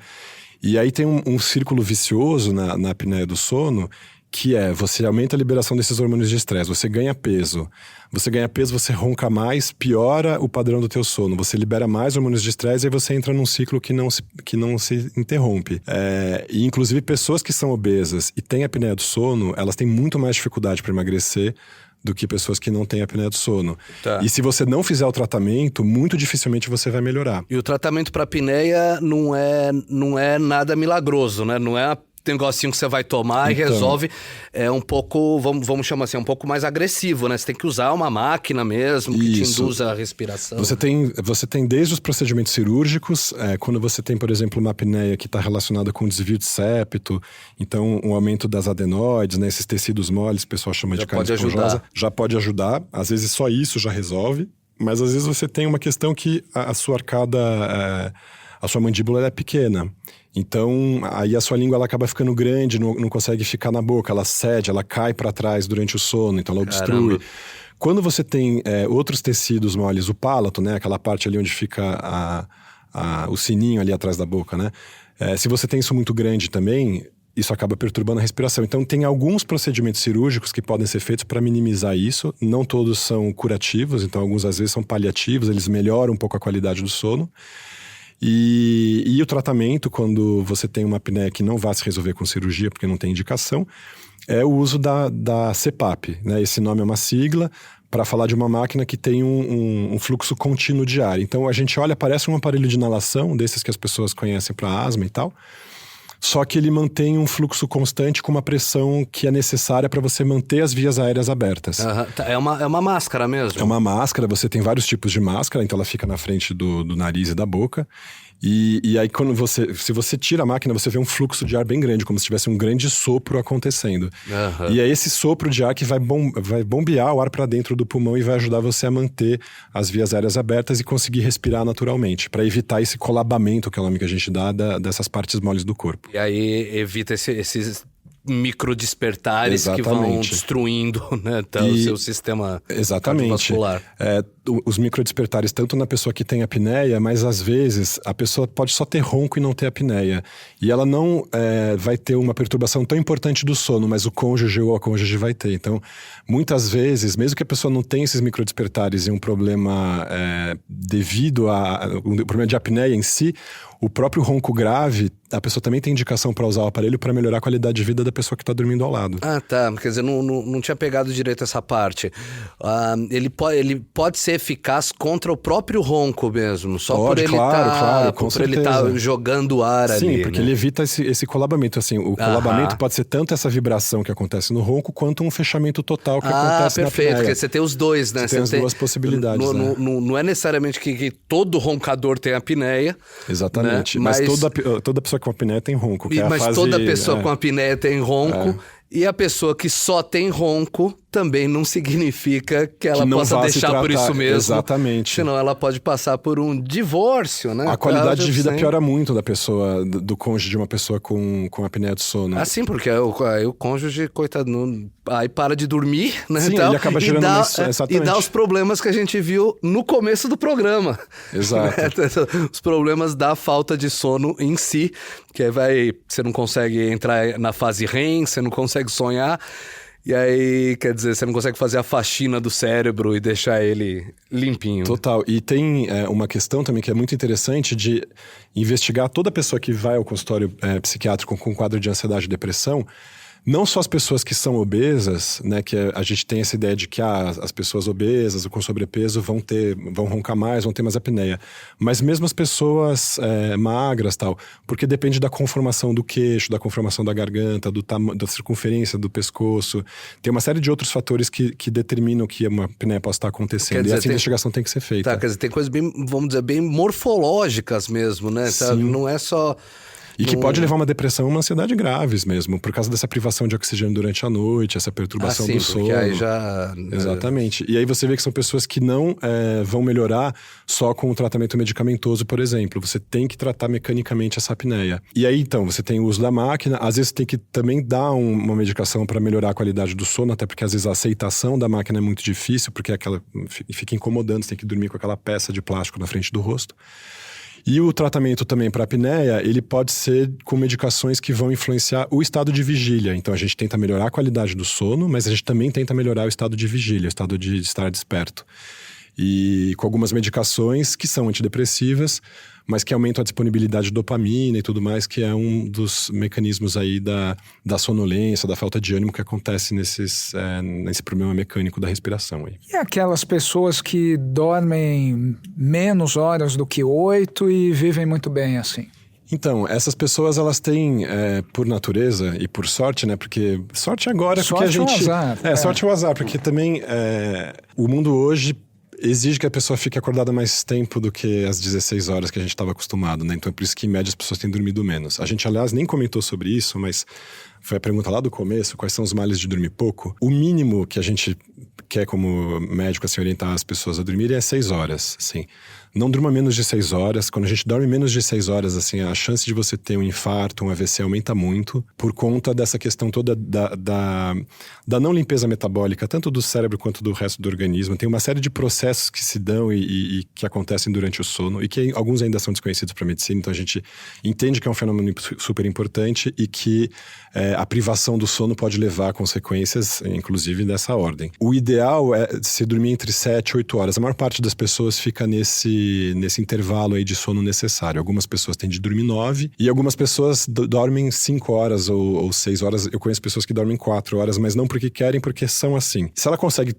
Speaker 3: E aí tem um círculo vicioso na apneia do sono, que você aumenta a liberação desses hormônios de estresse, você ganha peso. Você ronca mais, piora o padrão do teu sono. Você libera mais hormônios de estresse e aí você entra num ciclo que não se interrompe. E inclusive pessoas que são obesas e têm apneia do sono, elas têm muito mais dificuldade para emagrecer do que pessoas que não têm apneia do sono. Tá. E se você não fizer o tratamento, muito dificilmente você vai melhorar.
Speaker 2: E o tratamento para apneia não é nada milagroso, né? Não é negocinho que você vai tomar e resolve. É um pouco, vamos chamar assim, um pouco mais agressivo, né? Você tem que usar uma máquina mesmo que te induza a respiração.
Speaker 3: Você tem desde os procedimentos cirúrgicos, quando você tem, por exemplo, uma apneia que está relacionada com desvio de septo, então um aumento das adenoides, né? Esses tecidos moles, o pessoal chama de carne esponjosa, já pode ajudar. Às vezes só isso já resolve, mas às vezes você tem uma questão que a sua arcada, a sua mandíbula ela é pequena. Então, aí a sua língua ela acaba ficando grande, não consegue ficar na boca, ela cede, ela cai para trás durante o sono, então ela obstrui. Quando você tem outros tecidos moles, o palato, né, aquela parte ali onde fica o sininho ali atrás da boca, né? Se você tem isso muito grande também, isso acaba perturbando a respiração. Então, tem alguns procedimentos cirúrgicos que podem ser feitos para minimizar isso. Não todos são curativos, então alguns às vezes são paliativos, eles melhoram um pouco a qualidade do sono. E o tratamento, quando você tem uma apneia que não vai se resolver com cirurgia, porque não tem indicação, é o uso da CPAP, né? Esse nome é uma sigla para falar de uma máquina que tem um fluxo contínuo de ar. Então a gente olha, parece um aparelho de inalação, desses que as pessoas conhecem para asma e tal, só que ele mantém um fluxo constante com uma pressão que é necessária para você manter as vias aéreas abertas.
Speaker 2: É uma máscara mesmo?
Speaker 3: É uma máscara, você tem vários tipos de máscara, então ela fica na frente do nariz e da boca. E aí, se você tira a máquina, você vê um fluxo de ar bem grande, como se tivesse um grande sopro acontecendo. E é esse sopro de ar que vai bombear o ar para dentro do pulmão e vai ajudar você a manter as vias aéreas abertas e conseguir respirar naturalmente, para evitar esse colabamento, que é o nome que a gente dá, dessas partes moles do corpo.
Speaker 2: E aí evita esses microdespertares que vão destruindo, né, o seu sistema cardiovascular. Os microdespertares,
Speaker 3: tanto na pessoa que tem apneia, mas às vezes a pessoa pode só ter ronco e não ter apneia. E ela não vai ter uma perturbação tão importante do sono, mas o cônjuge ou a cônjuge vai ter. Então, muitas vezes, mesmo que a pessoa não tenha esses microdespertares e um problema devido um problema de apneia em si, o próprio ronco grave, a pessoa também tem indicação para usar o aparelho para melhorar a qualidade de vida da pessoa que está dormindo ao lado.
Speaker 2: Ah, tá. Quer dizer, não tinha pegado direito essa parte. Ele pode ser eficaz contra o próprio ronco mesmo, só por ele estar jogando ar ali.
Speaker 3: Sim, porque ele evita esse colabamento. Assim, o colabamento pode ser tanto essa vibração que acontece no ronco, quanto um fechamento total que acontece na apneia.
Speaker 2: Perfeito, porque você tem os dois, né?
Speaker 3: Você tem as duas possibilidades.
Speaker 2: Não é necessariamente que todo roncador tem apneia.
Speaker 3: Exatamente. Né? Mas toda pessoa com apneia tem ronco.
Speaker 2: Toda pessoa com apneia tem ronco. E a pessoa que só tem ronco também não significa que ela possa deixar por isso mesmo.
Speaker 3: Exatamente.
Speaker 2: Senão ela pode passar por um divórcio, né?
Speaker 3: A qualidade de vida piora muito da pessoa, do cônjuge de uma pessoa com apneia do sono.
Speaker 2: Sim, porque aí o cônjuge, coitado, aí para de dormir, né?
Speaker 3: Sim, ele acaba gerando
Speaker 2: e dá os problemas que a gente viu no começo do programa.
Speaker 3: Exato.
Speaker 2: Os problemas da falta de sono em si, que você não consegue entrar na fase REM, você não consegue sonhar. E aí, quer dizer, você não consegue fazer a faxina do cérebro e deixar ele limpinho.
Speaker 3: Total. E tem uma questão também que é muito interessante de investigar toda pessoa que vai ao consultório psiquiátrico com quadro de ansiedade e depressão. Não só as pessoas que são obesas, né, que a gente tem essa ideia de que as pessoas obesas ou com sobrepeso vão roncar mais, vão ter mais apneia. Mas mesmo as pessoas magras, tal, porque depende da conformação do queixo, da conformação da garganta, da circunferência do pescoço. Tem uma série de outros fatores que determinam que uma apneia possa estar acontecendo. Dizer, e essa investigação tem que ser feita.
Speaker 2: Tá, quer dizer, tem coisas bem, vamos dizer, bem morfológicas mesmo, né?
Speaker 3: Sim.
Speaker 2: Não é só...
Speaker 3: E que pode levar a uma depressão e uma ansiedade graves mesmo, por causa dessa privação de oxigênio durante a noite, essa perturbação do sono.
Speaker 2: Aí já...
Speaker 3: Exatamente. E aí você vê que são pessoas que não vão melhorar só com o tratamento medicamentoso, por exemplo. Você tem que tratar mecanicamente essa apneia. E aí, então, você tem o uso da máquina, às vezes tem que também dar uma medicação para melhorar a qualidade do sono, até porque às vezes a aceitação da máquina é muito difícil, porque fica incomodando, você tem que dormir com aquela peça de plástico na frente do rosto. E o tratamento também para apneia, ele pode ser com medicações que vão influenciar o estado de vigília. Então a gente tenta melhorar a qualidade do sono, mas a gente também tenta melhorar o estado de vigília, o estado de estar desperto. E com algumas medicações que são antidepressivas, mas que aumentam a disponibilidade de dopamina e tudo mais, que é um dos mecanismos aí da sonolência, da falta de ânimo que acontece nesse problema mecânico da respiração aí.
Speaker 1: E aquelas pessoas que dormem menos horas do que 8 e vivem muito bem assim?
Speaker 3: Então, essas pessoas, elas têm, por natureza e por sorte, né? Porque sorte agora...
Speaker 1: Sorte
Speaker 3: porque a gente,
Speaker 1: ou azar.
Speaker 3: Sorte ou azar, porque também o mundo hoje exige que a pessoa fique acordada mais tempo do que as 16 horas que a gente estava acostumado, né? Então é por isso que, em média, as pessoas têm dormido menos. A gente, aliás, nem comentou sobre isso, mas foi a pergunta lá do começo, quais são os males de dormir pouco? O mínimo que a gente quer, como médico, assim, orientar as pessoas a dormirem é 6 horas, assim. Não durma menos de 6 horas. Quando a gente dorme menos de 6 horas, assim, a chance de você ter um infarto, um AVC aumenta muito por conta dessa questão toda da não limpeza metabólica, tanto do cérebro quanto do resto do organismo. Tem uma série de processos que se dão e que acontecem durante o sono e que alguns ainda são desconhecidos para a medicina. Então a gente entende que é um fenômeno super importante e que a privação do sono pode levar a consequências, inclusive, dessa ordem. O ideal é se dormir entre 7 e 8 horas. A maior parte das pessoas fica nesse intervalo aí de sono necessário. Algumas pessoas têm de dormir 9 e algumas pessoas dormem 5 horas ou 6 horas. Eu conheço pessoas que dormem 4 horas, mas não porque querem, porque são assim. Se ela consegue,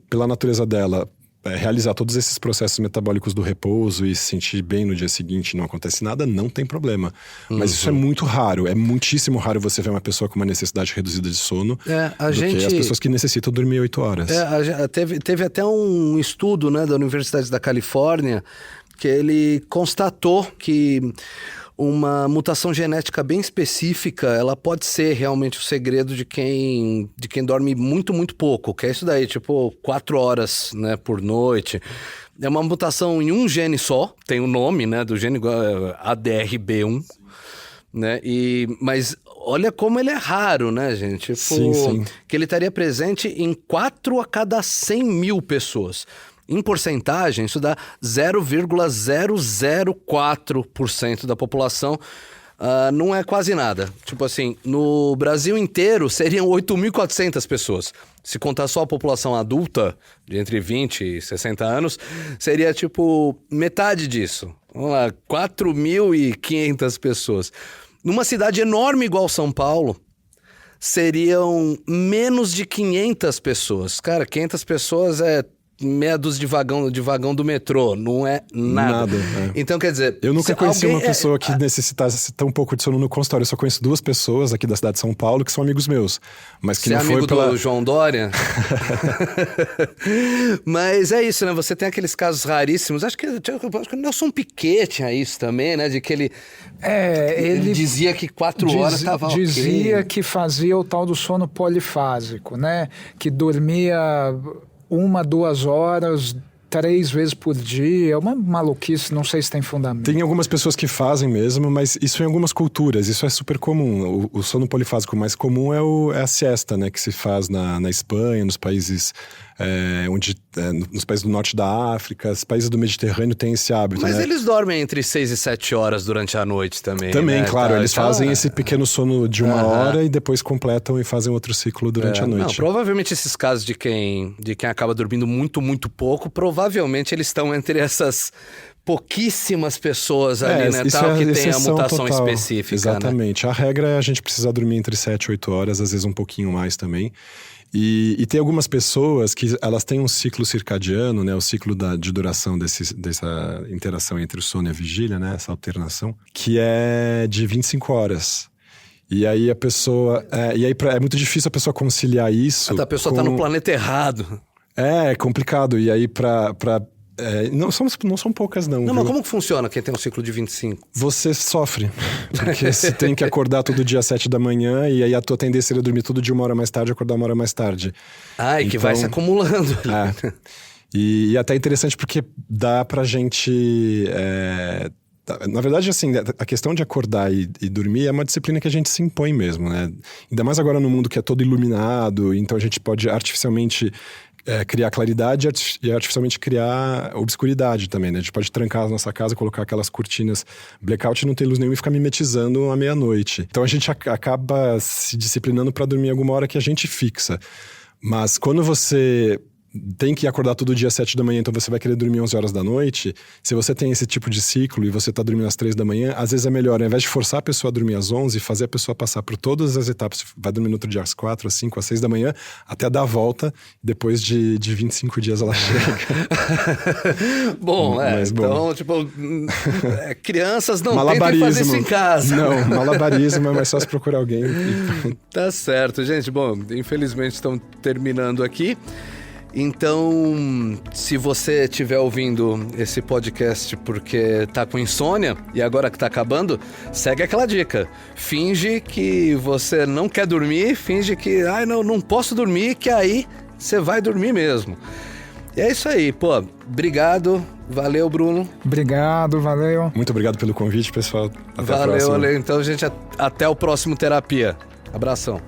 Speaker 3: pela natureza dela, realizar todos esses processos metabólicos do repouso e se sentir bem no dia seguinte, não acontece nada, não tem problema. Mas isso é muito raro, é muitíssimo raro você ver uma pessoa com uma necessidade reduzida de sono que as pessoas que necessitam dormir 8 horas.
Speaker 2: Teve até um estudo, né, da Universidade da Califórnia que ele constatou que uma mutação genética bem específica, ela pode ser realmente o segredo de quem dorme muito, muito pouco, que é isso daí, tipo 4 horas, né, por noite. É uma mutação em um gene só, tem o nome, né, do gene ADRB1, né, mas olha como ele é raro, né, gente? Tipo,
Speaker 3: sim.
Speaker 2: Que ele estaria presente em 4 a cada 100 mil pessoas. Em porcentagem, isso dá 0,004% da população. Não é quase nada. Tipo assim, no Brasil inteiro seriam 8.400 pessoas. Se contar só a população adulta, de entre 20 e 60 anos, seria tipo metade disso. Vamos lá, 4.500 pessoas. Numa cidade enorme igual São Paulo, seriam menos de 500 pessoas. Cara, 500 pessoas é meia dúzia de vagão do metrô, não é nada. Então, quer dizer...
Speaker 3: Eu nunca conheci uma pessoa que necessitasse tão pouco de sono no consultório. Eu só conheço 2 pessoas aqui da cidade de São Paulo que são amigos meus. Mas que
Speaker 2: Você
Speaker 3: não
Speaker 2: é amigo
Speaker 3: foi pela...
Speaker 2: do João Dória? Mas é isso, né? Você tem aqueles casos raríssimos. Acho que o Nelson Piquet tinha isso também, né? De que ele dizia que 4 horas estava ok.
Speaker 1: Dizia que fazia o tal do sono polifásico, né? Que dormia 1, 2 horas, 3 vezes por dia. É uma maluquice, não sei se tem fundamento.
Speaker 3: Tem algumas pessoas que fazem mesmo, mas isso em algumas culturas, isso é super comum. O sono polifásico mais comum é a siesta, né? Que se faz na Espanha, nos países... nos países do norte da África, os países do Mediterrâneo têm esse hábito.
Speaker 2: Mas
Speaker 3: né?
Speaker 2: eles dormem entre 6 e 7 horas durante a noite também.
Speaker 3: Também,
Speaker 2: né?
Speaker 3: claro, eles fazem esse pequeno sono de 1 hora e depois completam e fazem outro ciclo durante a noite.
Speaker 2: Não, provavelmente esses casos de quem acaba dormindo muito, muito pouco, provavelmente eles estão entre essas pouquíssimas pessoas ali, né, tal, que tem a mutação
Speaker 3: total.
Speaker 2: específica.
Speaker 3: Exatamente.
Speaker 2: Né?
Speaker 3: A regra é a gente precisar dormir entre 7 e 8 horas, às vezes um pouquinho mais também. E tem algumas pessoas que elas têm um ciclo circadiano, né, o ciclo de duração dessa interação entre o sono e a vigília, né, essa alternação, que é de 25 horas. E aí a pessoa... é muito difícil a pessoa conciliar isso.
Speaker 2: A pessoa tá no planeta errado.
Speaker 3: É complicado. E aí não são poucas, não.
Speaker 2: Não, mas como que funciona quem tem um ciclo de 25?
Speaker 3: Você sofre. Porque você tem que acordar todo dia às 7 da manhã e aí a tua tendência seria dormir todo dia 1 hora mais tarde e acordar 1 hora mais tarde.
Speaker 2: E que vai se acumulando.
Speaker 3: E até interessante porque dá pra gente... Na verdade, assim, a questão de acordar e dormir é uma disciplina que a gente se impõe mesmo, né? Ainda mais agora no mundo que é todo iluminado, então a gente pode artificialmente... criar claridade e artificialmente criar obscuridade também, né? A gente pode trancar a nossa casa, colocar aquelas cortinas blackout e não ter luz nenhuma e ficar mimetizando à meia-noite. Então a gente acaba se disciplinando para dormir alguma hora que a gente fixa. Mas quando você tem que acordar todo dia às 7 da manhã, então você vai querer dormir 11 horas da noite. Se você tem esse tipo de ciclo e você tá dormindo às 3 da manhã, às vezes é melhor, ao invés de forçar a pessoa a dormir às 11, fazer a pessoa passar por todas as etapas. Vai dormir no outro dia às 4, às 5, às 6 da manhã, até dar a volta, depois de 25 dias ela chega.
Speaker 2: Bom,
Speaker 3: Mas,
Speaker 2: então, tipo, crianças não tentem fazer isso em casa.
Speaker 3: Não, malabarismo, é mais só se procurar alguém.
Speaker 2: Tá certo, gente. Bom, infelizmente estamos terminando aqui. Então, se você estiver ouvindo esse podcast porque tá com insônia e agora que tá acabando, segue aquela dica. Finge que você não quer dormir, finge que, não posso dormir, que aí você vai dormir mesmo. E é isso aí, pô. Obrigado. Valeu, Bruno.
Speaker 1: Obrigado, valeu.
Speaker 3: Muito obrigado pelo convite, pessoal. Até a
Speaker 2: Valeu,
Speaker 3: próxima.
Speaker 2: valeu. Então, gente, até o próximo Terapia. Abração.